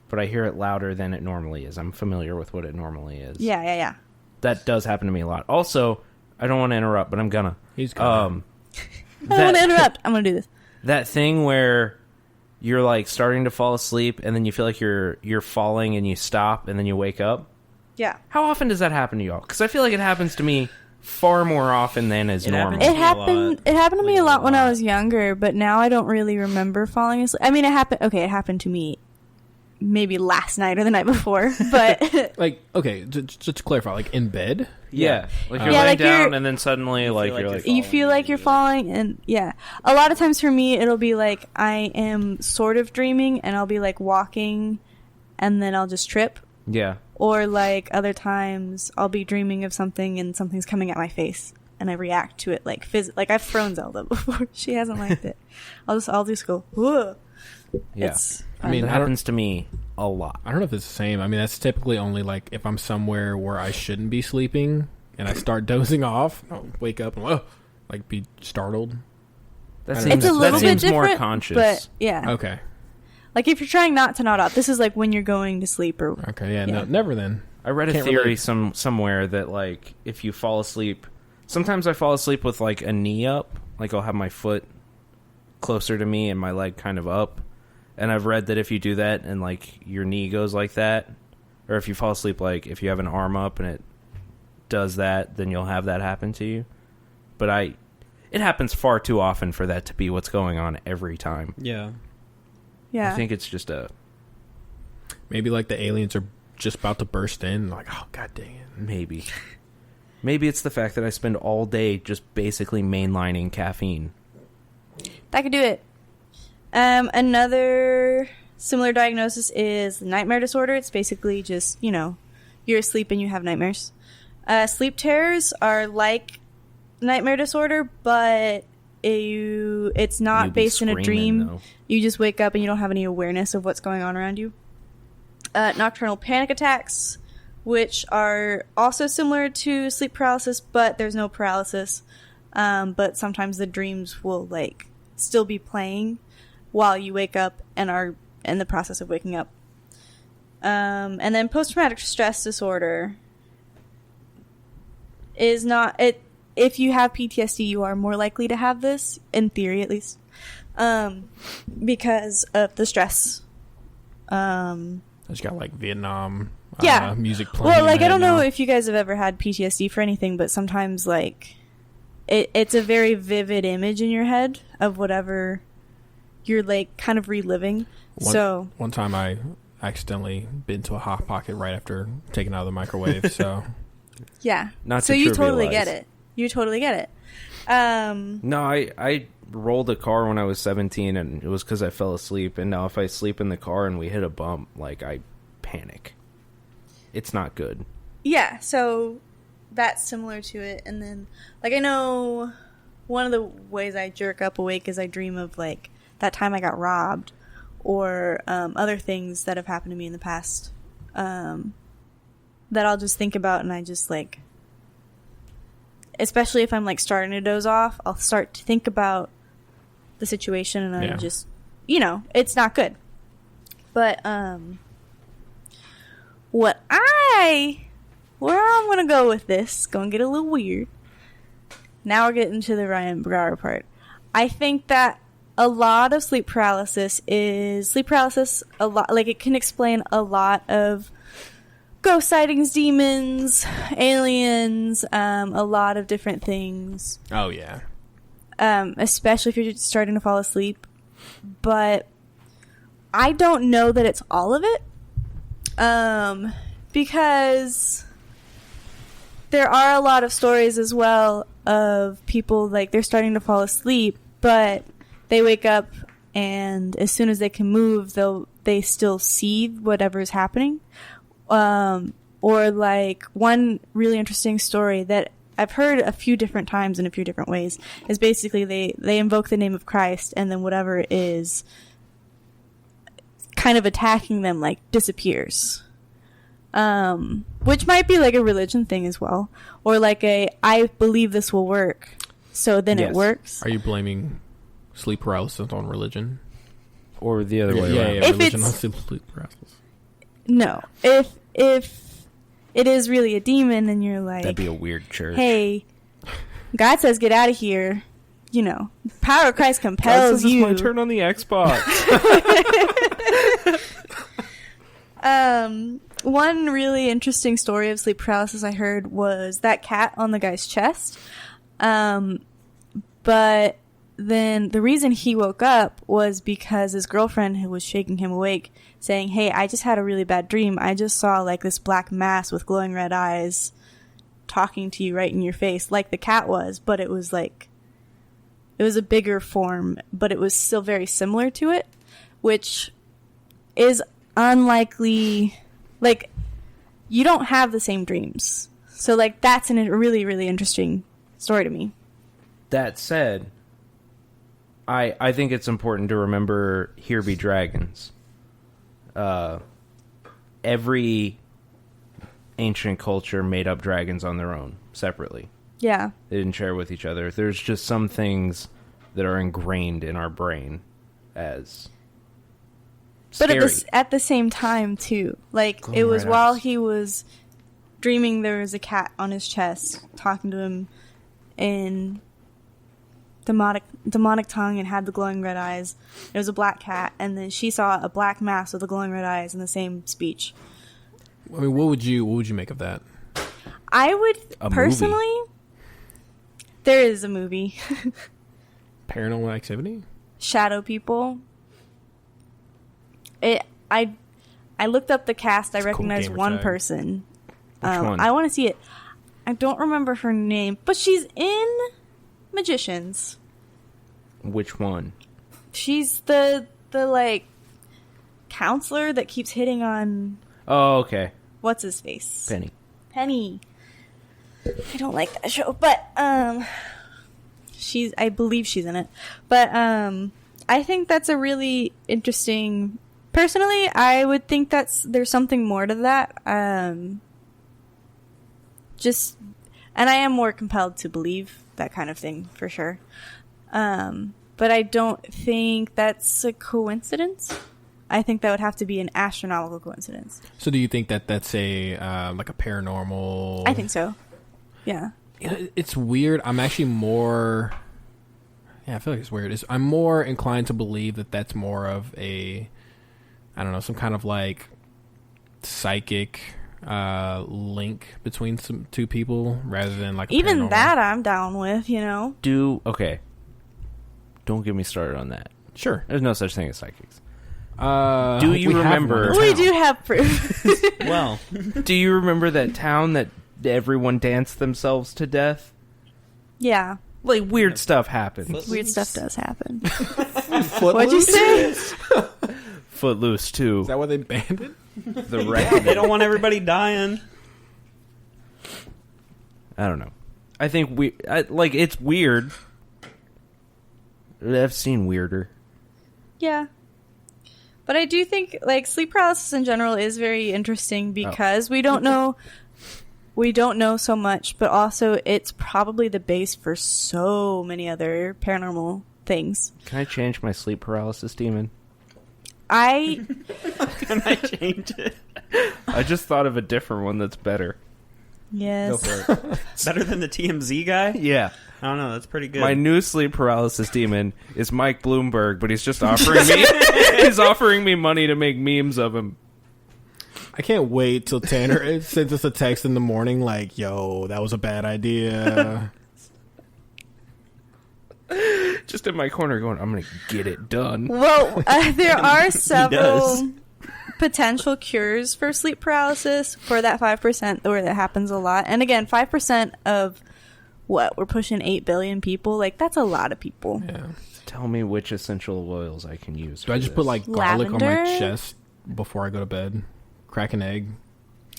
but I hear it louder than it normally is. I'm familiar with what it normally is. Yeah. That does happen to me a lot. Also, I don't want to interrupt, but I'm gonna. He's gonna. I don't want to interrupt. I'm gonna do this. That thing where you're like starting to fall asleep, and then you feel like you're falling, and you stop, and then you wake up. Yeah. How often does that happen to y'all? Because I feel like it happens to me far more often than is normal. It happened to me a lot when I was younger, but now I don't really remember falling asleep. I mean, it happened to me maybe last night or the night before, but Like, okay, just to clarify, like in bed? Yeah. Like you're Yeah, laying like down, you're- and then suddenly, you're like... you feel like you're falling, and yeah. A lot of times for me, it'll be like I am sort of dreaming, and I'll be like walking, and then I'll just trip. Yeah. Or like other times I'll be dreaming of something and something's coming at my face and I react to it like like I've thrown Zelda before. She hasn't liked it. I'll just go, whoa. Yeah. It's I mean, It happens to me a lot. I don't know if it's the same. I mean, that's typically only like if I'm somewhere where I shouldn't be sleeping and I start dozing off, I'll wake up and like be startled. That It's seems, a little that bit seems more different, conscious. but yeah. Okay. Like if you're trying not to nod off, this is like when you're going to sleep or Okay, yeah, Yeah. No, never then. I read a Can't theory relate. somewhere that like if you fall asleep, sometimes I fall asleep with like a knee up, like I'll have my foot closer to me and my leg kind of up, and I've read that if you do that and like your knee goes like that, or if you fall asleep like if you have an arm up and it does that, then you'll have that happen to you. But it happens far too often for that to be what's going on every time. Yeah. yeah. I think it's just a Maybe like the aliens are just about to burst in. Like, oh, god dang it. maybe. Maybe it's the fact that I spend all day just basically mainlining caffeine. That could do it. Another similar diagnosis is nightmare disorder. It's basically just, you're asleep and you have nightmares. Sleep terrors are like nightmare disorder, but it's not You'd be based in a screaming, dream. though. You just wake up and you don't have any awareness of what's going on around you. Nocturnal panic attacks, which are also similar to sleep paralysis, but there's no paralysis. But sometimes the dreams will like still be playing while you wake up and are in the process of waking up. And then post-traumatic stress disorder is not it. If you have PTSD, you are more likely to have this, in theory at least, because of the stress. I just got like Vietnam Yeah. music playing. Well, in like my I don't head know now. if you guys have ever had PTSD for anything, but sometimes like it's a very vivid image in your head of whatever you're like kind of reliving. One time I accidentally bit into a hot pocket right after taking it out of the microwave. So yeah, Not so to you totally trivialize. get it. You totally get it. No, I rolled a car when I was 17, and it was because I fell asleep. And now if I sleep in the car and we hit a bump, like, I panic. It's not good. Yeah, so that's similar to it. And then, like, I know one of the ways I jerk up awake is I dream of, like, that time I got robbed or other things that have happened to me in the past that I'll just think about, and I just, like, especially if I'm, like, starting to doze off, I'll start to think about the situation, and I just, it's not good. But, where I'm going to go with this, going to get a little weird. Now we're getting to the Ryan Brower part. I think that a lot of sleep paralysis a lot, like it can explain a lot of ghost sightings, demons, aliens, a lot of different things. oh yeah, Especially if you're just starting to fall asleep. But I don't know that it's all of it. Because there are a lot of stories as well of people like they're starting to fall asleep, but they wake up and as soon as they can move, they still see whatever's happening. Or like one really interesting story that I've heard a few different times in a few different ways is basically they invoke the name of Christ, and then whatever is kind of attacking them like disappears. Which might be like a religion thing as well, or like I believe this will work, so then it works. Are you blaming sleep paralysis on religion, or the other way around? Yeah, religion on sleep paralysis. No, if it is really a demon, and you're like, that'd be a weird church. Hey, God says get out of here. You know, power of Christ compels God says you. It's my turn on the Xbox. One really interesting story of sleep paralysis I heard was that cat on the guy's chest. But then the reason he woke up was because his girlfriend who was shaking him awake, saying, hey, I just had a really bad dream. I just saw like this black mass with glowing red eyes talking to you right in your face, like the cat was, but it was like, it was a bigger form, but it was still very similar to it, which is unlikely. Like, you don't have the same dreams. So, like, that's a really, really interesting story to me. That said, I think it's important to remember Here Be Dragons. Every ancient culture made up dragons on their own, separately. Yeah. They didn't share with each other. There's just some things that are ingrained in our brain as scary. But at the same time, too. Like, Glowing it was red while eyes. he was dreaming there was a cat on his chest talking to him in demonic tongue and had the glowing red eyes. It was a black cat, and then she saw a black mass with the glowing red eyes in the same speech. I mean, what would you make of that? I would A personally... movie. There is a movie. Paranormal Activity? Shadow People. I looked up the cast. I It's a cool recognized gamer one tag. person. Which one? I want to see it. I don't remember her name, but she's in Magicians. Which one? She's the like counselor that keeps hitting on Oh, okay. what's his face? Penny. Penny. I don't like that show, but I believe she's in it. But I think that's a really interesting. Personally, I would think there's something more to that. And I am more compelled to believe that kind of thing for sure. But I don't think that's a coincidence. I think that would have to be an astronomical coincidence. So do you think that that's a like a paranormal? I think so. Yeah. It's weird. I'm actually more. Yeah, I feel like it's weird. I'm more inclined to believe that that's more of a, I don't know, some kind of like psychic link between some two people rather than like a Even paranormal. that I'm down with, you know. Okay. Don't get me started on that. Sure. There's no such thing as psychics. Do you remember- We do have proof. Well, Do you remember that town that everyone danced themselves to death? Yeah. Like, weird stuff happens. Weird stuff does happen. Footloose? What'd you say? Footloose, too. Is that why they banned it? The record. they don't want everybody dying. I don't know. I think it's weird. I've seen weirder. Yeah. But I do think, like, sleep paralysis in general is very interesting because we don't know so much, but also it's probably the base for so many other paranormal things. Can I change my sleep paralysis demon? Can I change it? I just thought of a different one that's better. Yes. Go for it. Better than the TMZ guy? Yeah. I don't know. That's pretty good. My new sleep paralysis demon is Mike Bloomberg, but he's just offering me he's offering me money to make memes of him. I can't wait till Tanner sends us a text in the morning like, yo, that was a bad idea. Just in my corner going, I'm going to get it done. Well, there are several potential cures for sleep paralysis for that 5% where that happens a lot. And again, 5% of what? We're pushing 8 billion people? Like, that's a lot of people. Yeah. Tell me which essential oils I can use. Do I just put like garlic on my Lavender? chest before I go to bed? Crack an egg.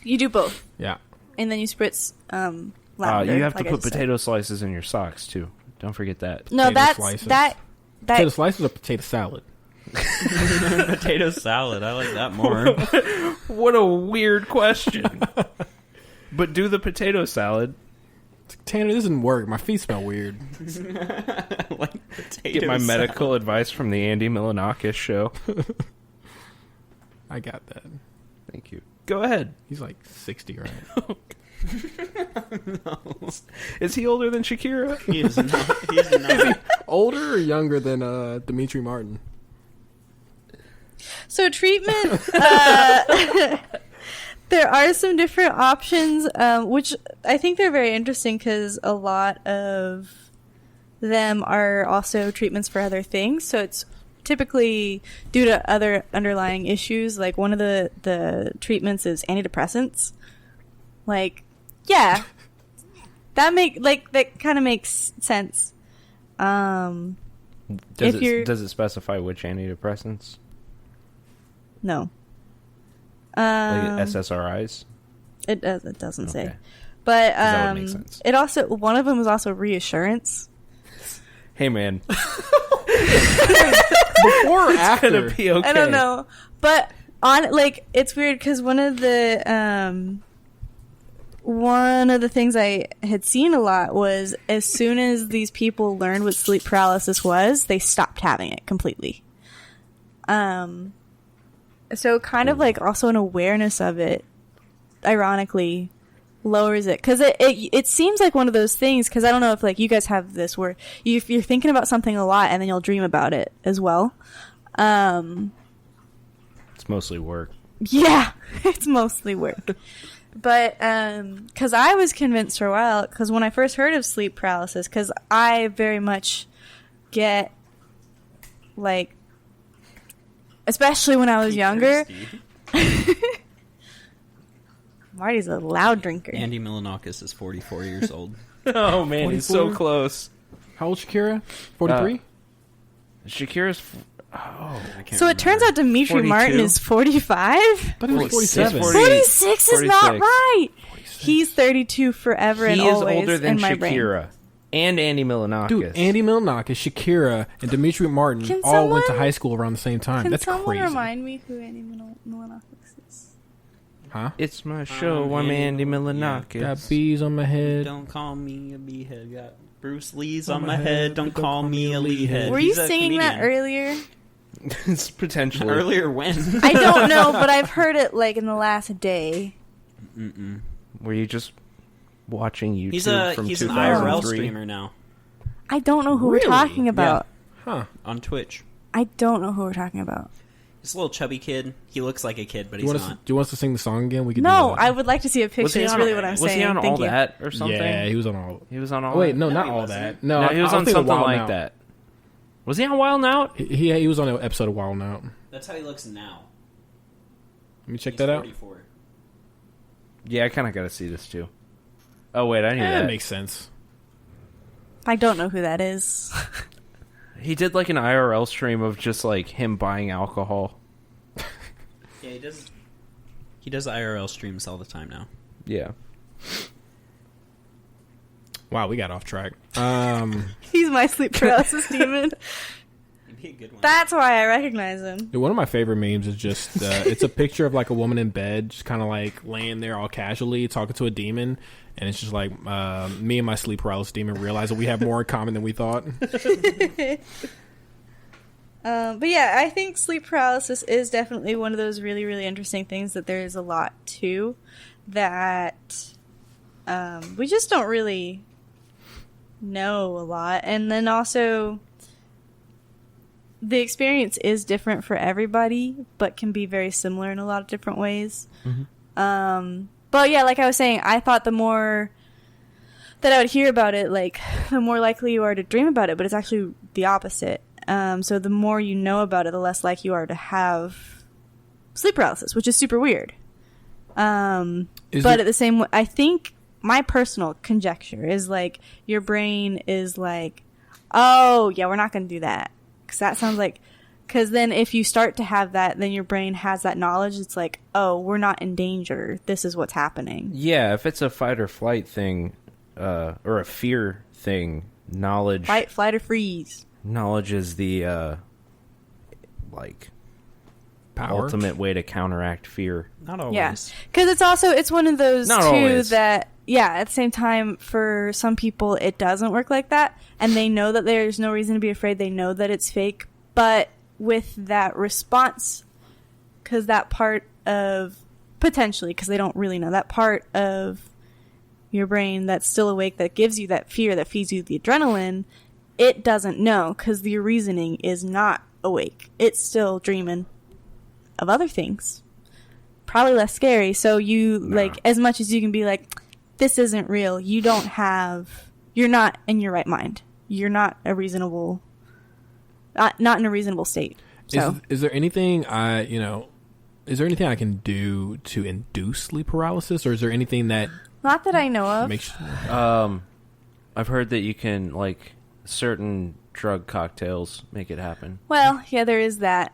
You do both, Yeah. and then you spritz lavender. You have to like I put just said. potato slices in your socks too. Don't forget that. No, potato that's slices. that. Potato slices or potato salad? Potato salad. I like that more. What a weird question. But do the potato salad. Tanner, this doesn't work. My feet smell weird. Like potato Get my salad. medical advice from the Andy Milanakis show. I got that. Thank you. Go ahead. He's like 60, right? Is he older than Shakira? He is not. He's not. Older or younger than Dimitri Martin? So treatment, there are some different options, which I think they're very interesting because a lot of them are also treatments for other things. So it's typically due to other underlying issues. Like one of the treatments is antidepressants. Like, yeah, that kind of makes sense. Does If you're- does it specify which antidepressants? No. Like SSRIs? It doesn't say. Okay. But that would make sense. it also, one of them is also reassurance. Hey man, Before or it's after? gonna be okay. I don't know. But it's weird because one of the things I had seen a lot was as soon as these people learned what sleep paralysis was, they stopped having it completely. So kind of like also an awareness of it, ironically, lowers it. Because it seems like one of those things, because I don't know if like you guys have this where if you're thinking about something a lot and then you'll dream about it as well. It's mostly work. Yeah, it's mostly work. But because I was convinced for a while, because when I first heard of sleep paralysis, because I very much get like, especially when I was younger. Marty's a loud drinker. Andy Milanakis is 44 years old. Oh man, he's so 44? close. How old Shakira? 43? Shakira's. I can't So it turns out Dimitri 42? Martin is 45? I thought he was 47. 46 is not 46. right. He's 32 forever and He is always older than in my brain. Shakira and Andy Milanakis. Dude, Andy Milanakis, Shakira, and Dimitri Martin Can all went to someone- high school around the same time. Can That's someone crazy. remind me who Andy Milanakis is? Huh? It's my show. I'm Andy Andy Milanakis. Got Milanakis. bees on my head. Don't call me a beehead. Got Bruce Lee's on my head. Don't call me a Leehead. Were He's you a singing that comedian. earlier? It's potentially. Earlier when? I don't know, but I've heard it like in the last day. Mm-mm. Were you just watching YouTube He's from an 2003? IRL streamer now I don't know who Really? we're talking about. Huh. on Twitch. I don't know who we're talking about. He's a little chubby kid. He looks like a kid, but Do you, he's want us, not. do you want us to sing the song again? We could No, do that. I would like to see a Was picture. he Is on? really what I'm was saying. he on Thank all you. that or something? Yeah, he was on all. He was on all. Oh, wait, that? no, No, not he all wasn't. that. No, No, he was I on thinking something Wild like Now. that. Was he on Wild Now? He was on an episode of Wild Now. That's how he looks now. Let me check He's that out. 44. Yeah, I kind of got to see this too. Oh wait, I knew That that. makes sense. I don't know who that is. He did like an IRL stream of just like him buying alcohol. Yeah, he does. He does IRL streams all the time now. Yeah. Wow, we got off track. He's my sleep paralysis demon. He'd be a good one. That's why I recognize him. Dude, one of my favorite memes is just it's a picture of like a woman in bed, just kind of like laying there all casually talking to a demon, and it's just like me and my sleep paralysis demon realize that we have more in common than we thought. But yeah, I think sleep paralysis is definitely one of those really, really interesting things that there is a lot to that we just don't really know a lot. And then also the experience is different for everybody, but can be very similar in a lot of different ways. But yeah, like I was saying, I thought the more that I would hear about it, like the more likely you are to dream about it, but it's actually the opposite. So the more you know about it, the less likely you are to have sleep paralysis, which is super weird. But at the same way, I think my personal conjecture is like your brain is like, oh yeah, we're not going to do that. Because that sounds like... Because then if you start to have that, then your brain has that knowledge. It's like, oh, we're not in danger. This is what's happening. Yeah, if it's a fight or flight thing, or a fear thing, knowledge... Fight, flight, or freeze. Knowledge is the, Power. ultimate way to counteract fear. Not always. Yeah. Because it's one of those, Not too, always. that, yeah, at the same time, for some people, it doesn't work like that. And they know that there's no reason to be afraid. They know that it's fake. But with that response, because that part of... Potentially, because they don't really know. That part of your brain that's still awake, that gives you that fear, that feeds you the adrenaline, it doesn't know, because your reasoning is not awake. It's still dreaming of other things. Probably less scary. So you, like, as much as you can be like, this isn't real, you're not in your right mind. You're not a reasonable... Not in a reasonable state. So. Is there anything I can do to induce sleep paralysis, or is there anything that Not that I know of. makes I've heard that you can, like, certain drug cocktails make it happen. Well, yeah, there is that.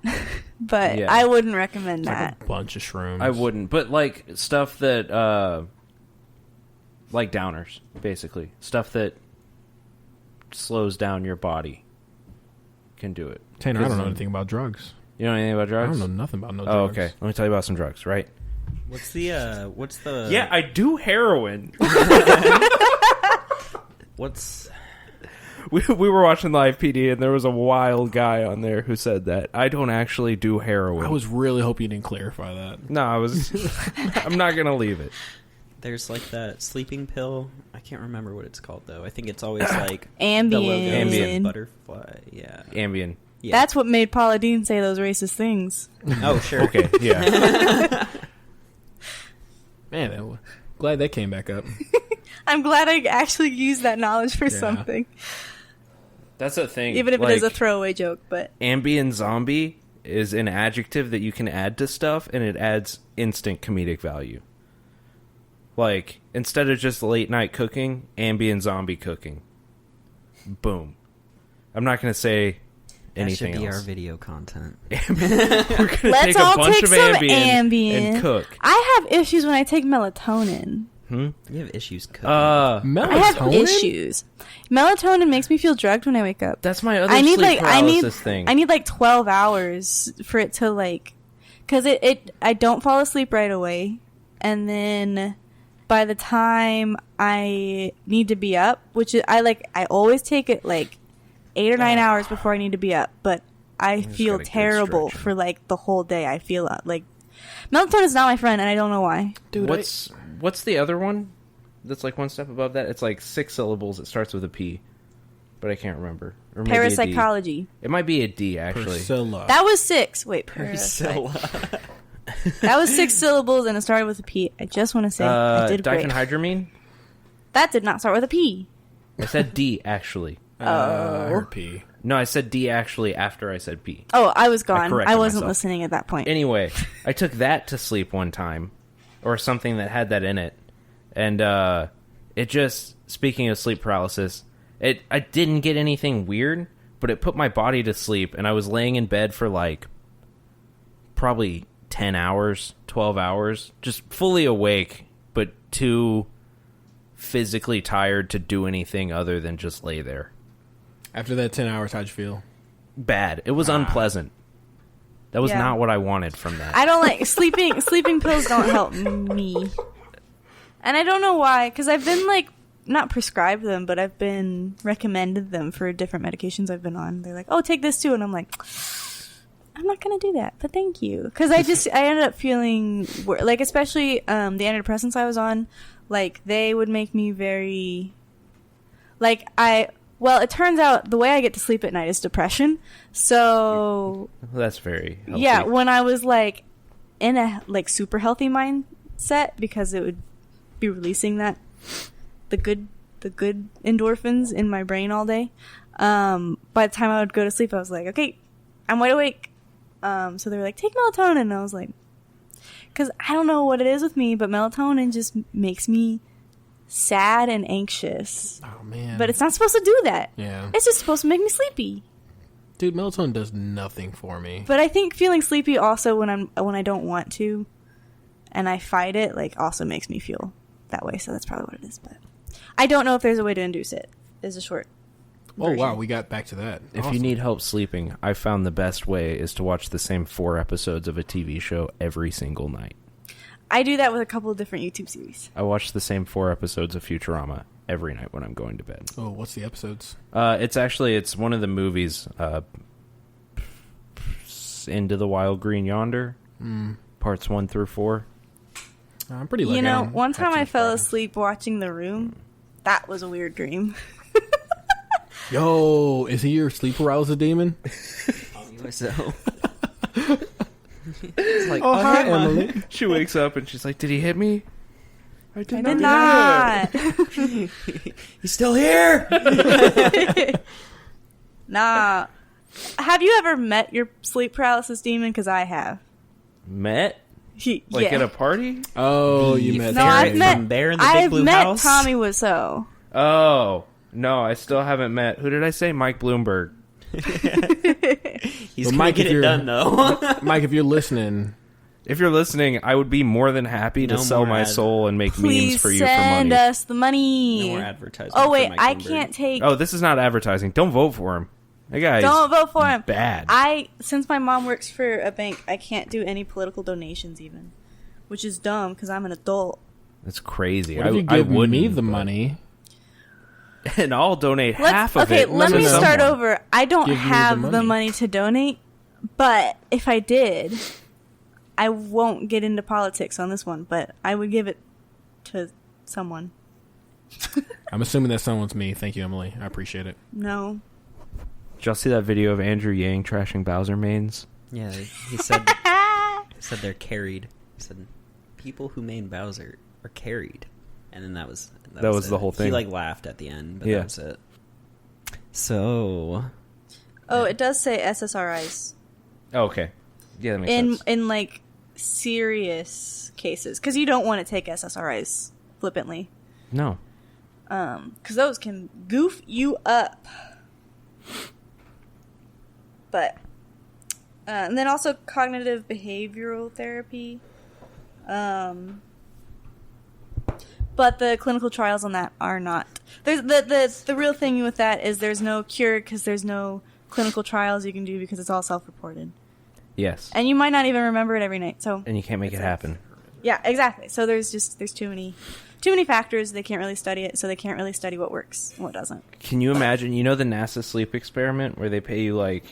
But Yeah. I wouldn't recommend like that. a bunch of shrooms? I wouldn't, but, like, stuff that, like downers, basically. Stuff that slows down your body can do it. Tanner, I don't know anything about drugs. You know anything about I drugs? don't know nothing about no Oh, drugs. okay. Let me tell you about some drugs, right? What's the Yeah, I do heroin. what's We were watching Live PD, and there was a wild guy on there who said that. I don't actually do heroin. I was really hoping you didn't clarify that. No, I was... I'm not going to leave it. there's like that sleeping pill. I can't remember what it's called though. I think it's always like Ambien. the logo is Ambien. butterfly. Yeah. Ambien. Yeah. That's what made Paula Dean say those racist things. Oh, sure. Okay, yeah. Man, glad that came back up. I'm glad I actually used that knowledge for something. That's a thing. Even if like, it is a throwaway joke, but... Ambient zombie is an adjective that you can add to stuff, and it adds instant comedic value. Like, instead of just late night cooking, ambient zombie cooking. Boom. I'm not going to say anything that should be else. our video content. We're going to Let's take a all bunch take of some Ambien, Ambien and cook. I have issues when I take melatonin. You have issues cooking. Melatonin? I have issues. Melatonin makes me feel drugged when I wake up. That's my other I need sleep like I need paralysis thing. I need like 12 hours for it to like, because I don't fall asleep right away, and then by the time I need to be up, which is I always take it like 8 or 9 hours before I need to be up, but I just feel got a good terrible stretch. for like the whole day. I feel like melatonin is not my friend, and I don't know why. Dude, What's the other one that's like one step above that? It's like 6 syllables. It starts with a P, but I can't remember. Or maybe a D. Parapsychology. It might be a D, actually. Priscilla. That was 6. Wait, Priscilla. that was 6 syllables, and it started with a P. I just want to say I did great. Diphenhydramine? That did not start with a P. I said D, actually. I heard P. No, I said D, actually, after I said P. Oh, I was gone. corrected I wasn't myself. listening at that point. Anyway, I took that to sleep one time, or something that had that in it, and it just, speaking of sleep paralysis, I didn't get anything weird, but it put my body to sleep, and I was laying in bed for like probably 10 hours, 12 hours, just fully awake, but too physically tired to do anything other than just lay there. After that 10 hours, how'd you feel? Bad. It was unpleasant. That was Yeah. not what I wanted from that. I don't like sleeping. Sleeping pills don't help me, and I don't know why. Because I've been like not prescribed them, but I've been recommended them for different medications I've been on. They're like, "Oh, take this too," and I'm like, "I'm not gonna do that," but thank you. Because I ended up feeling like, especially the antidepressants I was on, like they would make me very like Well, it turns out the way I get to sleep at night is depression. So That's very healthy. yeah, when I was like in a like super healthy mindset, because it would be releasing the good endorphins in my brain all day. By the time I would go to sleep, I was like, okay, I'm wide awake. So they were like, take melatonin, and I was like, because I don't know what it is with me, but melatonin just makes me sad and anxious. Oh, man. But it's not supposed to do that. Yeah. It's just supposed to make me sleepy. Dude, melatonin does nothing for me. But I think feeling sleepy also when I don't want to, and I fight it, like, also makes me feel that way. So that's probably what it is. But I don't know if there's a way to induce it. Is a short. Oh, version. wow, we got back to that. If Awesome. you need help sleeping, I found the best way is to watch the same 4 episodes of a TV show every single night. I do that with a couple of different YouTube series. I watch the same 4 episodes of Futurama every night when I'm going to bed. Oh, what's the episodes? It's one of the movies, Into the Wild Green Yonder, parts 1 through 4. I'm pretty lucky. You I know, don't one have time too I much fell problems. asleep watching The Room. That was a weird dream. Yo, is he your sleep paralysis demon? So. It's like, Oh, hi, hey, Ma. Emily. She wakes up and she's like, "Did he hit me?" I I did did not. He's still here. Nah. Have you ever met your sleep paralysis demon? Because I have. Met? Like yeah. at a party? Oh, you The met No, ferret I've met. from Bear in the Big I've Blue met House. Tommy Wiseau. Oh. No, I still haven't met. Who did I say? Mike Bloomberg. He's Well, gonna Mike, get if it you're- done though. Mike, if you're listening, If you're listening, I would be more than happy to No sell more my ads. soul and make memes Please for you for send money. us the money. No more advertising. Oh for wait, Mike I Bloomberg. can't take. Oh, this is not advertising. Don't vote for him. That guy's Don't vote for him. bad. Since my mom works for a bank, I can't do any political donations even, which is dumb because I'm an adult. That's crazy. what if you I give wouldn't, me the but- money? And I'll donate half of okay, it. let to me start someone. over. I don't Give you the have the money. money to donate, but if I did, I won't get into politics on this one, but I would give it to someone. I'm assuming that someone's me. Thank you, Emily. I appreciate it. No. Did y'all see that video of Andrew Yang trashing Bowser mains? Yeah, he said they're carried. He said people who main Bowser are carried, and then that was the it. whole thing. He like laughed at the end, but Yeah. that was it. So Oh, it does say SSRIs Oh, okay. Yeah, that makes sense. in like serious cases because you don't want to take SSRIs flippantly No. because those can goof you up. But and then also cognitive behavioral therapy. But the clinical trials on that are not. There's the real thing with that is there's no cure because there's no clinical trials you can do because it's all self-reported, Yes. and you might not even remember it every night. So And you can't make it happen. yeah, exactly. So there's too many factors. They can't really study it, so they can't really study what works and what doesn't. Can you imagine? You know the NASA sleep experiment where they pay you like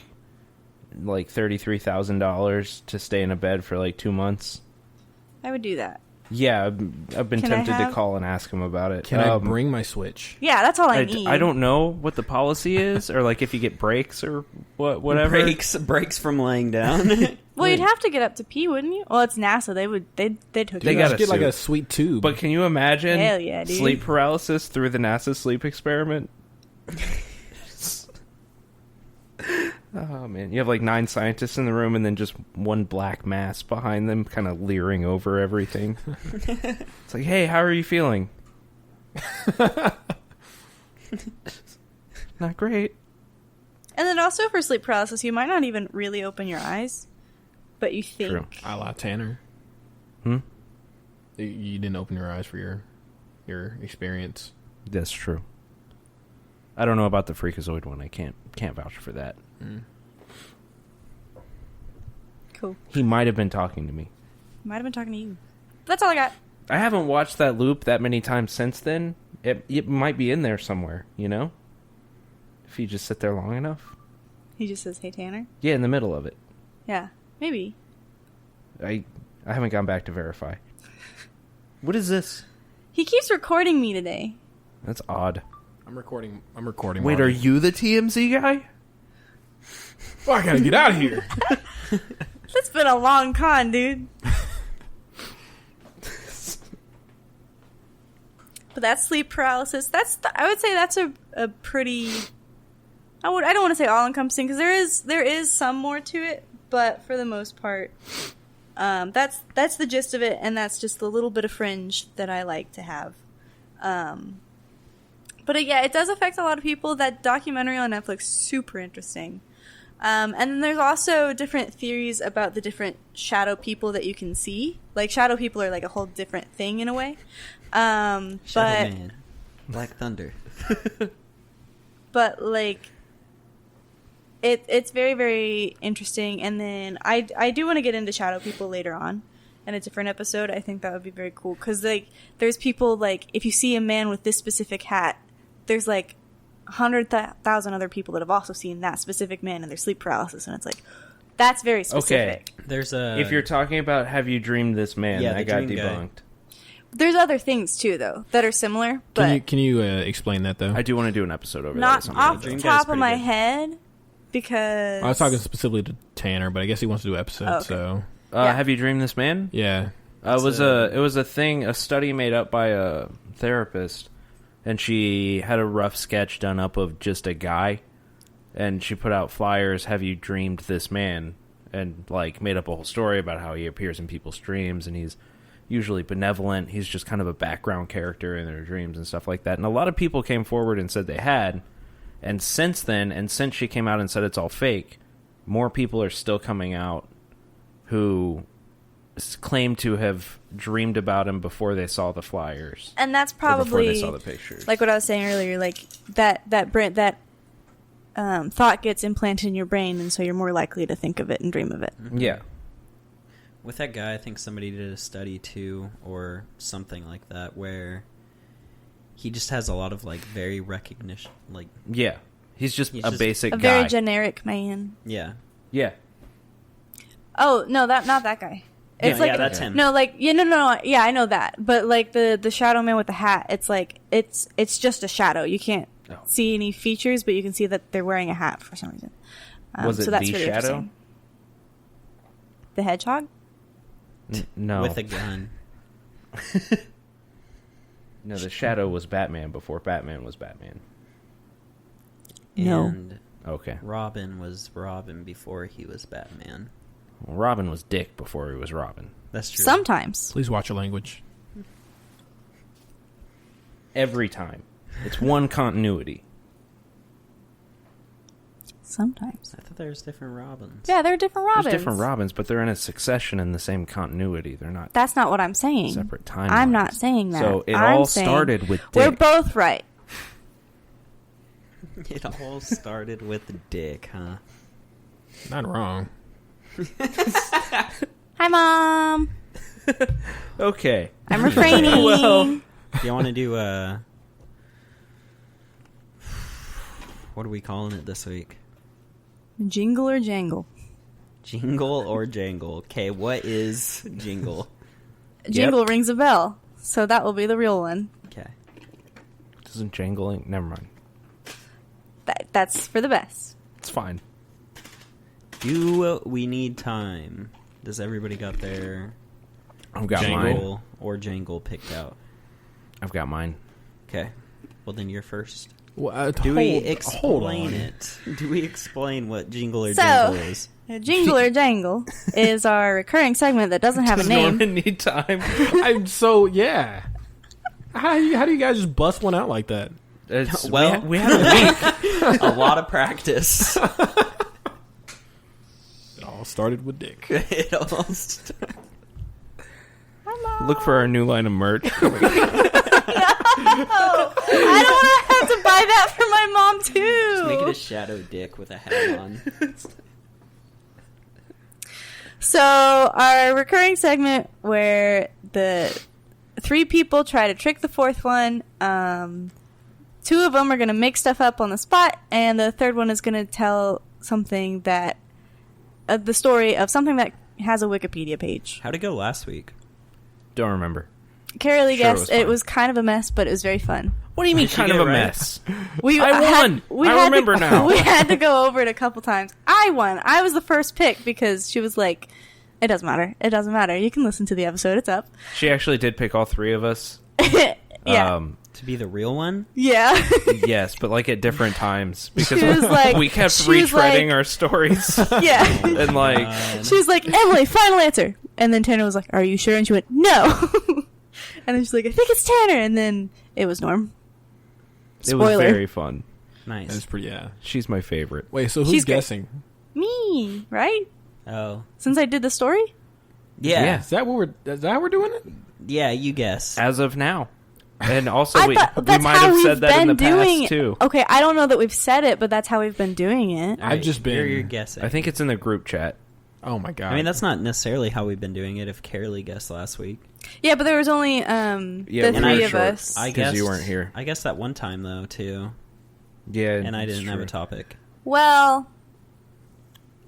$33,000 to stay in a bed for like 2 months? I would do that. Yeah, I've been Can I tempted to have- call and ask him about it. Can I bring my Switch? Yeah, that's all I need. I don't know what the policy is, or like if you get breaks or whatever. breaks from laying down. Well, you'd have to get up to pee, wouldn't you? Well, it's NASA. They'd hook They you got up. a Get like suit. a sweet tube. But can you imagine Hell yeah, dude. sleep paralysis through the NASA sleep experiment? Oh man, you have like 9 scientists in the room and then just one black mass behind them kind of leering over everything. It's like, "Hey, how are you feeling?" Not great. And then also for sleep paralysis, you might not even really open your eyes, but you think. True. a la Tanner. Hmm? You didn't open your eyes for your experience. That's true. I don't know about the Freakazoid one. I can't vouch for that. Cool. He might have been talking to me. Might have been talking to you. That's all I got. I haven't watched that loop that many times since then. It might be in there somewhere, you know? If you just sit there long enough. He just says, "Hey, Tanner." Yeah, in the middle of it. Yeah, maybe. I haven't gone back to verify. What is this? He keeps recording me today. That's odd. I'm recording. Wait, are you the TMZ guy? Oh, I gotta get out of here. That's been a long con, dude. But that's sleep paralysis. I would say that's a pretty. I don't want to say all encompassing because there is some more to it, but for the most part, that's the gist of it, and that's just the little bit of fringe that I like to have. But yeah, it does affect a lot of people. That documentary on Netflix, super interesting. And then there's also different theories about the different shadow people that you can see. Like, shadow people are like a whole different thing in a way. Shadow But Man, Black Thunder. but like it's very, very interesting. And then I do want to get into shadow people later on in a different episode. I think that would be very cool because like there's people like if you see a man with this specific hat, there's like 100,000 other people that have also seen that specific man and their sleep paralysis, and it's like that's very specific. Okay. There's a. If you're talking about Have You Dreamed This Man, Yeah, that the got dream guy. debunked. There's other things too though that are similar, but Can you explain that though? I do want to do an episode over that. not at some off point, the Dream though. Guy's top of pretty my good. head because I was talking specifically to Tanner, but I guess he wants to do episodes. Oh, okay. So Yeah. Have You Dreamed This Man? yeah, It was a thing, a study made up by a therapist, and she had a rough sketch done up of just a guy, and she put out flyers, Have You Dreamed This Man? And like made up a whole story about how he appears in people's dreams, and he's usually benevolent. He's just kind of a background character in their dreams and stuff like that. And a lot of people came forward and said they had, and since then, and since she came out and said it's all fake, more people are still coming out who claim to have dreamed about him before they saw the flyers. and that's Or before probably they saw the pictures. like what I was saying earlier, like that thought gets implanted in your brain, and so you're more likely to think of it and dream of it. Yeah. With that guy, I think somebody did a study too, or something like that, where he just has a lot of like very recognition, like Yeah. He's just He's a just basic A guy. very generic man. yeah, Yeah. Oh no, not that guy. It's yeah, like that's him. No, like no, yeah, I know that, but like the shadow man with the hat, it's like it's just a shadow. You can't Oh. see any features, but you can see that they're wearing a hat for some reason. Was it so that's the really shadow? interesting. The hedgehog? No. with a gun. No, the shadow was Batman before Batman was Batman. No. And Okay. Robin was Robin before he was Batman. Well, Robin was Dick before he was Robin. That's true. Sometimes. please watch your language. Every time. It's one continuity. Sometimes. I thought there was different Robins. Yeah, there are different Robins. There's different Robins, but they're in a succession in the same continuity. They're not That's not what I'm saying. separate timelines. I'm not saying that. So it I'm all saying started with We're Dick. both right. It all started with the dick, huh? Not wrong. Hi, Mom. Okay. I'm refraining. Well- Do you want to do what are we calling it this week? Jingle or jangle? Jingle or jangle? Okay, what is jingle? Jingle rings a bell, so that will be the real one. Okay. Doesn't jangling? Never mind. That's for the best. It's fine. Do we need time? Does everybody got their I've got mine. jingle or jangle picked out? I've got mine. Okay. Well, then you're first. Well, Do we hold explain on. it? Do we explain what jingle or So- jangle is? Jingle or jangle is our recurring segment that doesn't have a Does name. Norman need time? I'm so yeah. How do you guys just bust one out like that? Well- we had a week. A lot of practice. It all started with Dick. It almost. Look for our new line of merch. I don't want to have to buy that for my mom Just make it too. a shadow dick with a hat on. So our recurring segment where the three people try to trick the fourth one. Two of them are going to make stuff up on the spot, and the third one is going to tell something that the story of something that has a Wikipedia page. How'd it go last week? Don't remember. Carolee Sure, it guessed was it fun. was kind of a mess, but it was very fun. What do you mean, Did you kind get of a it right? mess? We I won. I had remember to, now. We had to go over it a couple times. I won. I was the first pick because she was like, "It doesn't matter. It doesn't matter. You can listen to the episode. It's up." She actually did pick all three of us. Yeah, To be the real one? yeah. Yes, but like at different times because She was like- we kept she was retreading like- our stories Yeah. and like She was like, "Emily, final answer." And then Tanner was like, "Are you sure?" And she went, "No." And then she's like, "I think it's Tanner." And then it was Norm. it was Spoiler. very fun. Nice. That's pretty. Yeah. She's my favorite. Wait. So who's She's great. guessing? Me, right? Oh. Since I did the story? Yeah. Yeah. Is that how we're doing it? Yeah, you guess. As of now. And also, I we thought that's might how have we've said that in the been doing past, too. Okay, I don't know that we've said it, but that's how we've been doing it. All right, just been- You're guessing. I think it's in the group chat. Oh my god. I mean, that's not necessarily how we've been doing it if Carolee guessed last week. Yeah, but there was only Yeah, the we were three of short. us. I 'Cause guessed you weren't here. I guessed that one time, though, too. Yeah, And I it's didn't have a true. topic. Well,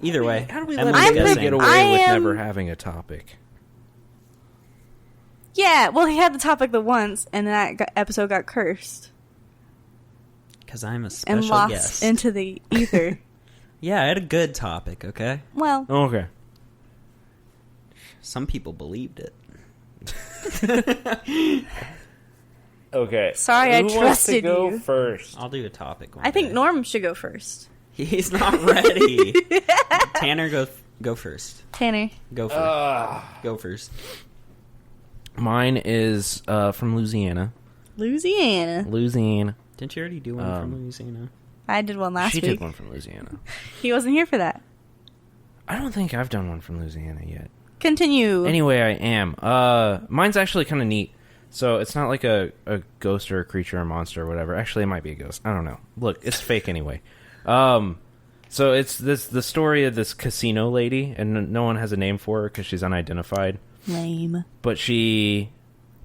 Either way. How do we Emily's let I'm Emily guessing. get away I with am- never having a topic? yeah, well, he had the topic the once, and that episode got cursed Because I'm a and special lost guest. into the ether. Yeah, I had a good topic, okay? Well, Okay. Some people believed it. Okay. Sorry, I Who wants to trusted go you. first? I'll do a topic one I think day. Norm should go first. He's not ready. Tanner, go first. Tanner. Go first. Go first. Mine is from Louisiana. Louisiana. Louisiana. Didn't you already do one from Louisiana? I did one last she week. did one from Louisiana. He wasn't here for that. I don't think I've done one from Louisiana yet. Continue. Anyway, I am. Mine's actually kind of neat. So it's not like a ghost or a creature or monster or whatever. Actually, it might be a ghost. I don't know. Look, it's fake anyway. So it's the story of this casino lady, and no one has a name for her because she's unidentified. Lame. But she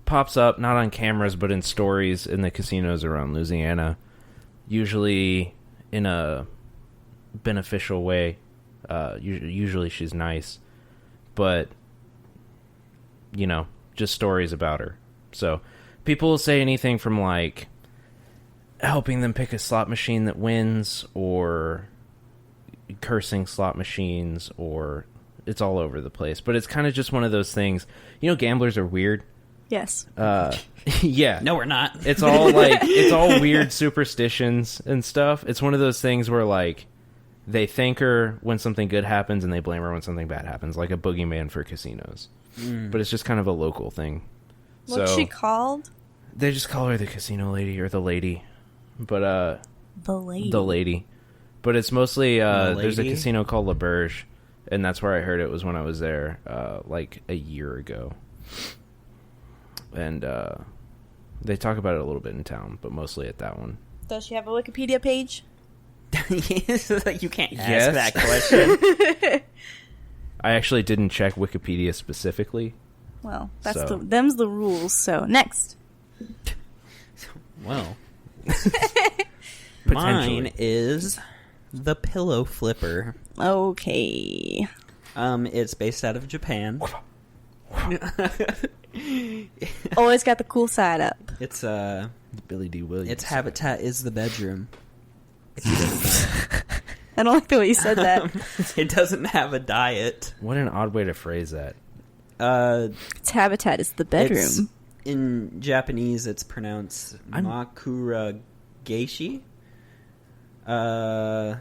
pops up, not on cameras, but in stories in the casinos around Louisiana, usually in a beneficial way. Usually she's nice, but, you know, just stories about her. So people will say anything from, like, helping them pick a slot machine that wins, or cursing slot machines, or it's all over the place. But it's kind of just one of those things. You know, gamblers are weird. Yes. Yeah. No, we're not. It's all like it's all weird superstitions and stuff. It's one of those things where, like, they thank her when something good happens and they blame her when something bad happens, like a boogeyman for casinos. But it's just kind of a local thing. What's so she called? they just call her the casino lady or the lady. But The lady. the lady. But it's mostly there's a lady? casino called La Berge, and that's where I heard it was when I was there like a year ago. And they talk about it a little bit in town, but mostly at that one. Does she have a Wikipedia page? You can't Yes. ask that question. I actually didn't check Wikipedia specifically. Well, that's So. them's the rules. So next. Well, Potentially. mine is the Pillow Flipper. Okay. It's based out of Japan. Always got the cool side up. It's Billy D. Williams. its habitat is the bedroom. If you didn't know. I don't like the way you said that. It doesn't have a diet. What an odd way to phrase that. Its habitat is the bedroom. In Japanese, it's pronounced Makura Geishi. A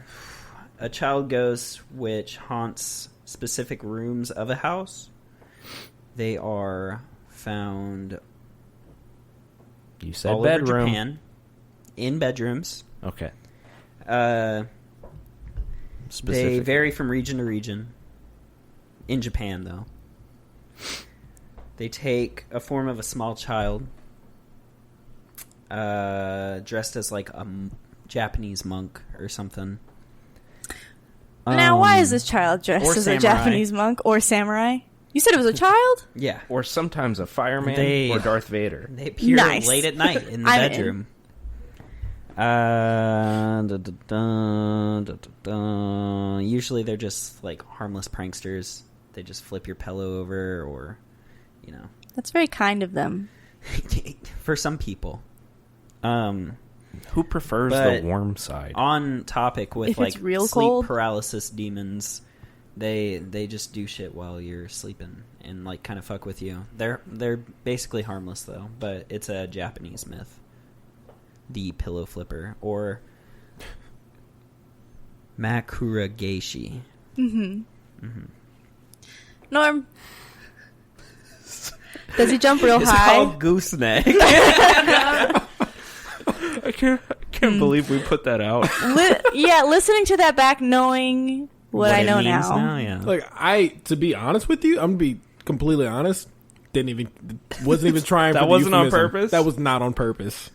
child ghost which haunts specific rooms of a house. They are found You said all bedroom. over Japan, in bedrooms. Okay. They Specific. vary from region to region. In Japan, though. They take a form of a small child, dressed as like a Japanese monk or something. Now, why is this child dressed or as a samurai. Japanese monk or samurai? You said it was a child? Yeah. Or sometimes a fireman They- or Darth Vader. They appear Nice. late at night in the I'm in. bedroom. Usually they're just like harmless pranksters. They just flip your pillow over, or, you know, That's very kind of them. for some people. Who prefers But the warm side? On topic with If like it's real sleep cold? paralysis demons, they just do shit while you're sleeping and like kind of fuck with you. They're basically harmless though, but it's a Japanese myth. The pillow flipper, or Makura Geishi. Norm. Does he jump real It's high? called gooseneck. I can't believe we put that out. Yeah, listening to that back, knowing what I it know means now. Yeah. Like, to be honest with you, I'm gonna be completely honest. Wasn't even trying. That for the wasn't on euphemism. purpose? That was not on purpose.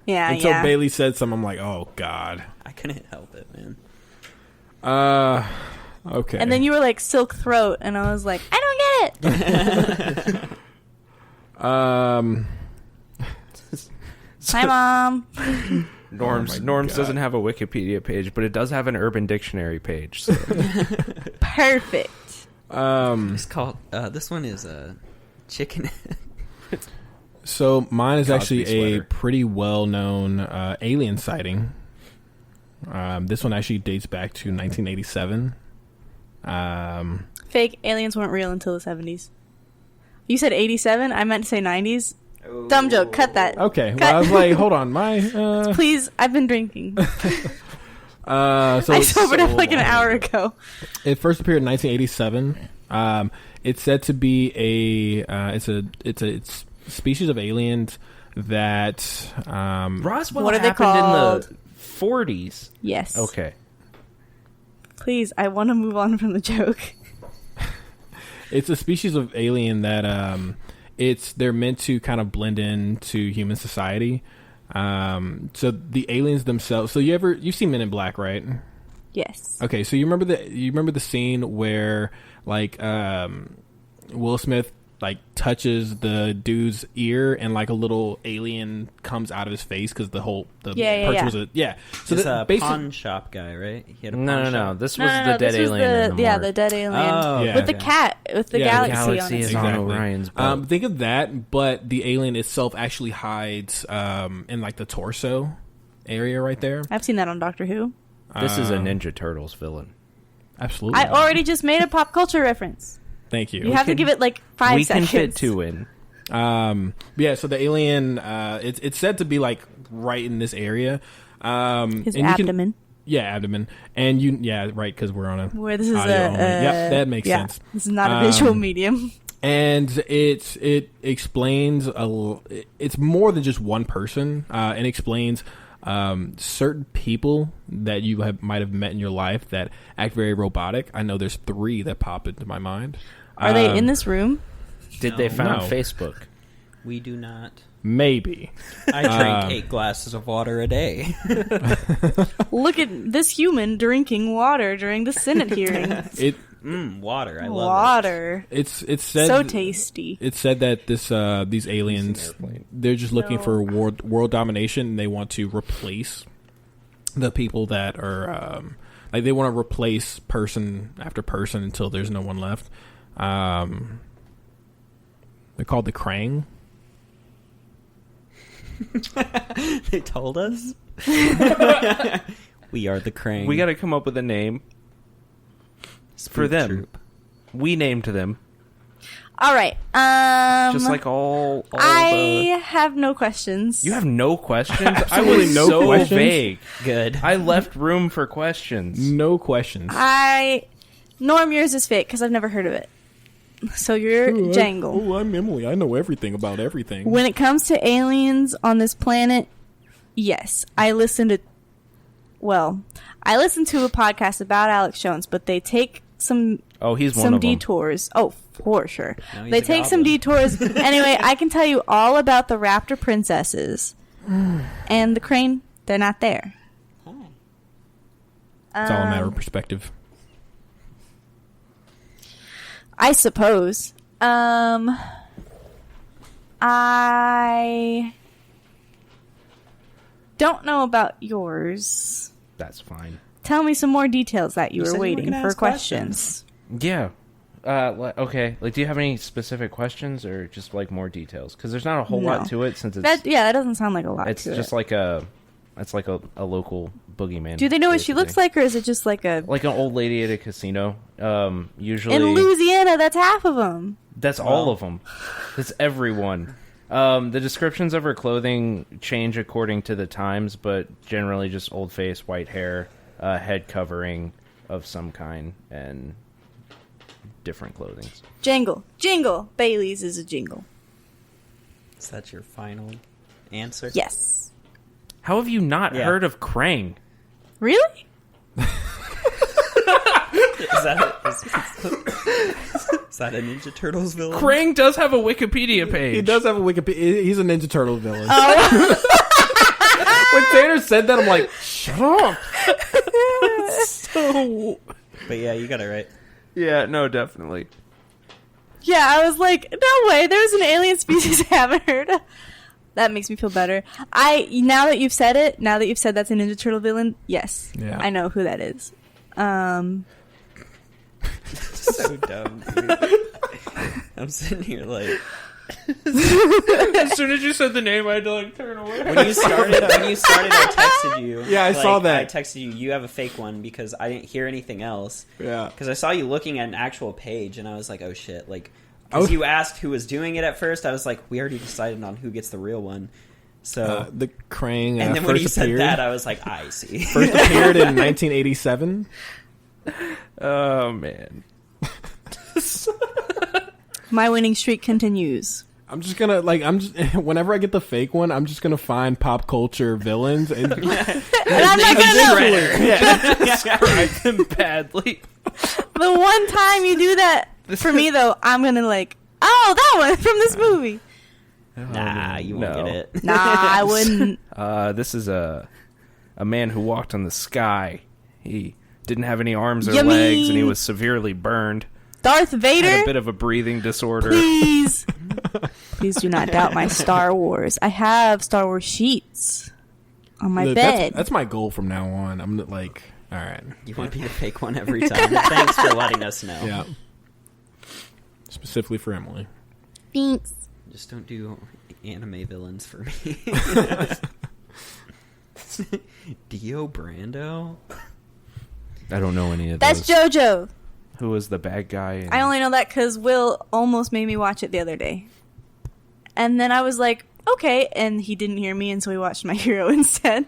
Yeah, Until yeah. Bailey said something, I'm like, oh god. I couldn't help it, man. Okay. And then you were like silk throat, and I was like, I don't get it. Hi, Mom. Norms Oh my Norms God. doesn't have a Wikipedia page, but it does have an Urban Dictionary page. So. Perfect. It's called. This one is a chicken. So mine is Cosby actually a sweater. pretty well-known alien sighting. This one actually dates back to 1987. Fake aliens weren't real until the 70s. You said 87? I meant to say 90s. Dumb joke. Cut that. Okay, Cut. well I was like, hold on, my Please, I've been drinking. so I sobered up like an hour ago. it first appeared in 1987. It's said to be it's a species of aliens that Roswell What are they happened called? in the 40s. Yes. Okay. Please, I want to move on from the joke. it's a species of alien that they're meant to kind of blend into human society. So the aliens themselves. So you've seen Men in Black, right? Yes. Okay, so you remember the scene where like Will Smith like touches the dude's ear and like a little alien comes out of his face because the Yeah. person was So This basic- pawn shop guy, right? He had a pawn No. shop. This was the dead this was alien. in the yeah, morgue. the dead alien. Oh, Yeah. With the okay. cat, with the Yeah, the galaxy, on galaxy it. is on Orion's belt. Think of that, but the alien itself actually hides in like the torso area right there. I've seen that on Doctor Who. This is a Ninja Turtles villain. Absolutely. I already just made a pop culture reference. Thank you. You have to give it like 5 We seconds. can fit two in. So the alien, it's said to be like right in this area. His and you can- abdomen. abdomen. And right, because we're on a Where this is audio only. Yep, that makes yeah, sense. This is not a visual medium. And it explains it's more than just one person. It explains certain people that you might have met in your life that act very robotic. I know there's 3 that pop into my mind. Are they in this room? Did they found No. Facebook? We do not. Maybe. I drink 8 glasses of water a day. Look at this human drinking water during the Senate hearings. Water. I love Water. It's said So tasty. It's said that these aliens, they're just looking for world domination, and they want to replace the people that are they want to replace person after person until there's no one left. They're called the Krang. it. They told us. We are the Krang. We got to come up with a name for them. Troop. We named them, All right. just like all I have no questions. You have no questions? I Absolutely was no so questions. vague. Good. I left room for questions. No questions. Norm, yours is fake because I've never heard of it. So you're Jangle. I'm Emily. I know everything about everything. When it comes to aliens on this planet, yes, I listened to a podcast about Alex Jones, but they take some He's one some of them. detours. Oh, for sure. No, he's They a take some goblin. detours. Anyway, I can tell you all about the raptor princesses and the crane. They're not there. It's all a matter of perspective. I suppose. I don't know about yours. That's fine. Tell me some more details that you You were said you were waiting gonna for ask questions. Yeah. Okay. Like, do you have any specific questions or just like more details? Because there's not a whole lot No. to it since it's That doesn't sound like a lot. it's to just it. like a local boogeyman. Do they know what she basically. looks like, or is it just like a? Like an old lady at a casino. Usually In Louisiana, that's half of them. That's all of them. That's everyone. The descriptions of her clothing change according to the times, but generally just old face, white hair, head covering of some kind, and different clothing. Jingle. Bailey's is a jingle. Is that your final answer? Yes. How have you not Yeah. heard of Krang? Really? Is that a Ninja Turtles villain? Krang does have a Wikipedia page. He does have a Wikipedia. He's a Ninja Turtle villain. Oh. When Tanner said that, I'm like, shut up. So, But yeah, you got it right. yeah, no, definitely. Yeah, I was like, no way, there's an alien species I haven't heard of. That makes me feel better. Now that you've said that's a Ninja Turtle villain, yes. Yeah. I know who that is. So dumb, dude. I'm sitting here like... As soon as you said the name, I had to like turn away. When you started, I texted you. Yeah, I saw that. I texted you, you have a fake one, because I didn't hear anything else. Yeah. Because I saw you looking at an actual page, and I was like, oh shit. Like, because you asked who was doing it at first, I was like, we already decided on who gets the real one. So The Krang and then when you first said appeared. that, I was like, I see. First appeared in 1987. Oh man. My winning streak continues. I'm just gonna whenever I get the fake one, I'm just gonna find pop culture villains and And I'm not gonna know. Describe them badly. The one time you do that for me, though, I'm gonna like, oh, that one from this movie. Nah, you won't No. get it. Nah, I wouldn't. This is a man who walked on the sky. He didn't have any arms or You legs, and he mean- was severely burned. Darth Had a Vader, bit of a breathing disorder. please. Please do not doubt my Star Wars. I have Star Wars sheets on my bed. That's my goal from now on. I'm like, all right. You want to be the fake one every time. Thanks for letting us know. Yeah. Specifically for Emily. Thanks. Just don't do anime villains for me. Dio Brando? I don't know any of That's those. JoJo. Who was the bad guy? in- I only know that because Will almost made me watch it the other day. And then I was like, okay. And he didn't hear me, and so we watched My Hero instead.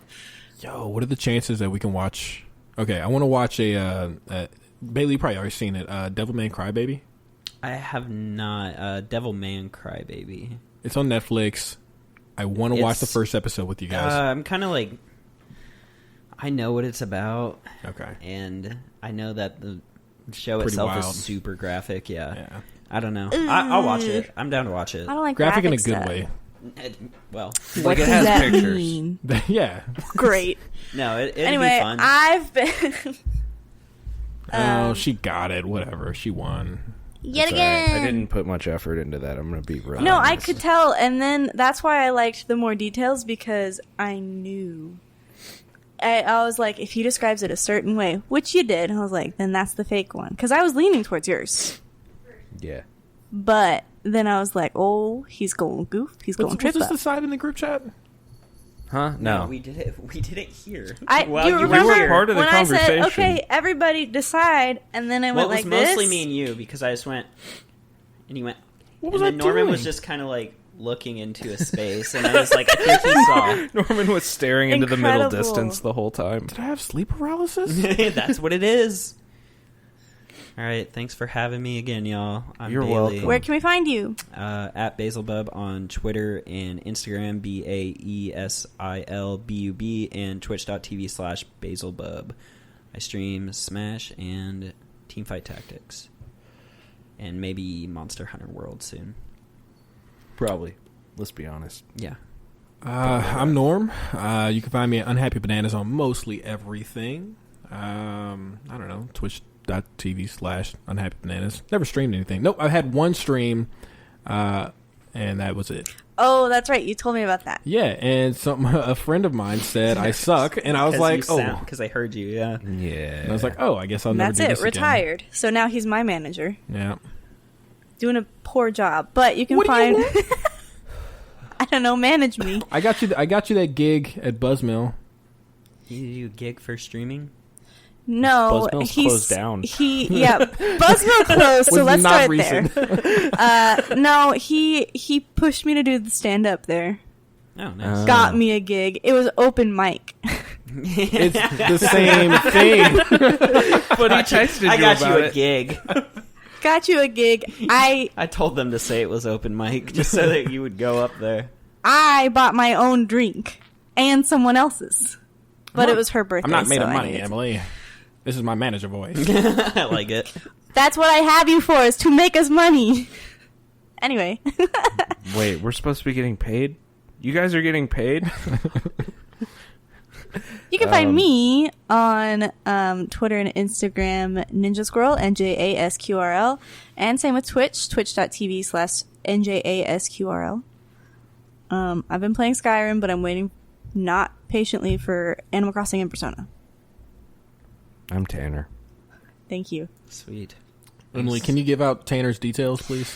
Yo, what are the chances that we can watch? Okay, I want to watch a Bailey, you probably already seen it. Devilman Crybaby. I have not. Devilman Crybaby. It's on Netflix. I want to watch the It's- first episode with you guys. I'm kind of like... I know what it's about, Okay. and I know that the show Pretty itself wild. is super graphic, yeah. Yeah. I don't know. I'll watch it. I'm down to watch it. I don't like Graphic in a graphic good stuff. way. Well, What Like, it does has that pictures. mean? Yeah. Great. no, it'd Anyway, be fun. I've been... Oh, she got it. Whatever. She won. Yet It's all right. again. I didn't put much effort into that. I'm going to be real. No, I honest. could tell, and then that's why I liked the more details, because I knew. I was like, if he describes it a certain way, which you did, I was like, then that's the fake one. Because I was leaning towards yours. Yeah. But then I was like, oh, he's going goof. He's going Was trip this up. decided in the group chat? Huh? No. we did it. We did it here. Do you were remember were part of the when I said, conversation. okay, everybody decide, and then I Well, went it was like mostly this? me and you, because I just went, and he went, What was and I then Norman doing? was just kind of like looking into a space, and I was like, I think he saw. Norman was staring into the middle Incredible. distance the whole time. Did I have sleep paralysis? That's what it is. All right, thanks for having me again, y'all. I'm You're Bailey. welcome. Where can we find you? At Basilbub on Twitter and Instagram, BAESILBUB, and twitch.tv/Basilbub. I stream Smash and Teamfight Tactics, and maybe Monster Hunter World soon. Probably. Let's be honest. Yeah. I'm Norm. You can find me at Unhappy Bananas on mostly everything. I don't know, twitch.tv/Unhappy Bananas. Never streamed anything. Nope, I had one stream, and that was it. Oh, that's right. You told me about that. Yeah, and a friend of mine said I suck, and I was like, oh. Because I heard you, yeah. Yeah. And I was like, oh, I guess I'll And never that's do it. this again. Retired. So now he's my manager. Yeah. Doing a poor job. But you can What do you find... I don't know, manage me. I got you that gig at Buzzmill. You gig for streaming? No, Buzzmill's he's closed down. Buzzmill closed. So Was let's not start recent. there. No, he pushed me to do the stand up there. Oh, nice. Got me a gig. It was open mic. It's the same thing. But he texted you I got about you a it. gig. Got you a gig. I told them to say it was open mic just so that you would go up there. I bought my own drink and someone else's, but not- it was her birthday. I'm not made so of I money, needed to- Emily. This is my manager voice. I like it. That's what I have you for, is to make us money. Anyway. Wait, we're supposed to be getting paid? You guys are getting paid? You can find me on Twitter and Instagram, Ninja Squirrel, NJASQRL, and same with Twitch, twitch.tv/NJASQRL. I've been playing Skyrim, but I'm waiting not patiently for Animal Crossing and Persona. I'm Tanner. Thank you. Sweet. Emily, can you give out Tanner's details, please?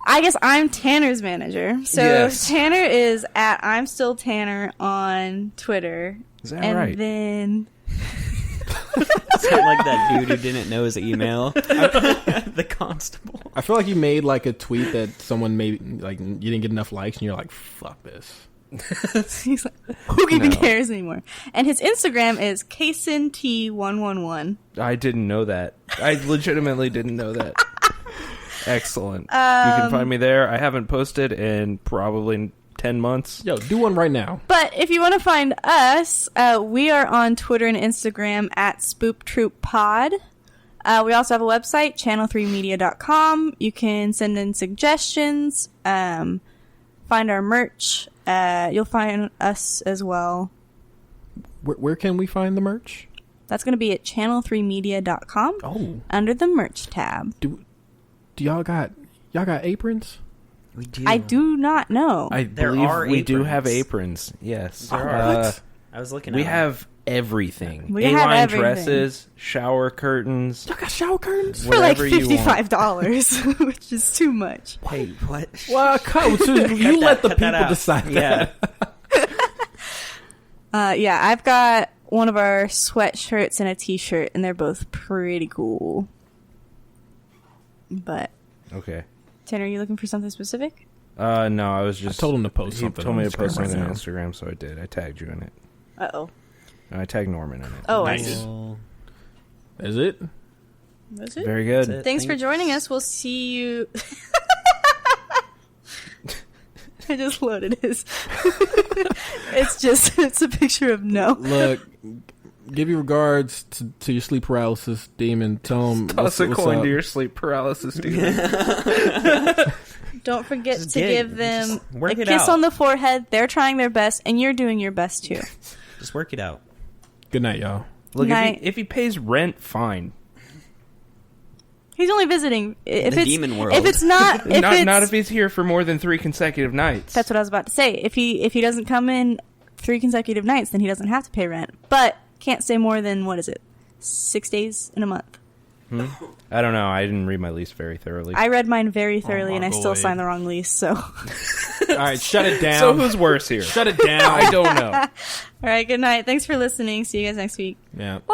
I guess I'm Tanner's manager. So Yes. Tanner is at I'm Still Tanner on Twitter. Is that and right? then Sound like that dude who didn't know his email. The constable. I feel like you made like a tweet that someone maybe like you didn't get enough likes, and you're like, "Fuck this." he's like, who even No. cares anymore? And his Instagram is KasenT111. I didn't know that. I legitimately didn't know that. Excellent. You can find me there. I haven't posted in probably 10 months. Yo, do one right now. But if you want to find us, we are on Twitter and Instagram at SpoopTroopPod. We also have a website, channel3media.com. You can send in suggestions, find our merch. You'll find us as well. Where can we find the merch? That's going to be at channel3media.com Oh, under the merch tab. do y'all got aprons? We do. I do not know. I There believe are we do have aprons. aprons. Yes. There are. What? I was looking We at have everything. We have A-line everything. dresses, shower curtains. Y'all got shower curtains? For like whatever you want. $55, which is too much. them. Wait, what? Well, so you let the cut that people out. decide Yeah. that. Yeah, I've got one of our sweatshirts and a t-shirt, and they're both pretty cool. But, Okay. Tanner, are you looking for something specific? No, I was just... I told him to post He something told on me to post Instagram right something on now. Instagram, so I did. I tagged you in it. Uh-oh. I tagged Norman in it. Oh, Nice. I see. Well, Is it? That's it. Very good. That's it. Thanks for joining us. We'll see you... I just loaded his... it's a picture of no. Look, give your regards to your sleep paralysis demon. Tell him Toss a coin to your sleep paralysis, dude. Don't forget Just to dig. give them Just work a it kiss out. on the forehead. They're trying their best, and you're doing your best too. just work it out. Good night, y'all. Look, Night. if he pays rent, fine. He's only visiting. If The it's demon world. If it's not, if it's Not if he's here for more than 3 consecutive nights. that's what I was about to say. If he doesn't come in 3 consecutive nights, then he doesn't have to pay rent. But can't stay more than 6 days in a month. I don't know. I didn't read my lease very thoroughly. I read mine very thoroughly, my and I still boy. signed the wrong lease. So, all All right, shut it down. So who's worse here? Shut it down. I don't know. right, good night. Thanks for listening. See you guys next week. Yeah. Bye.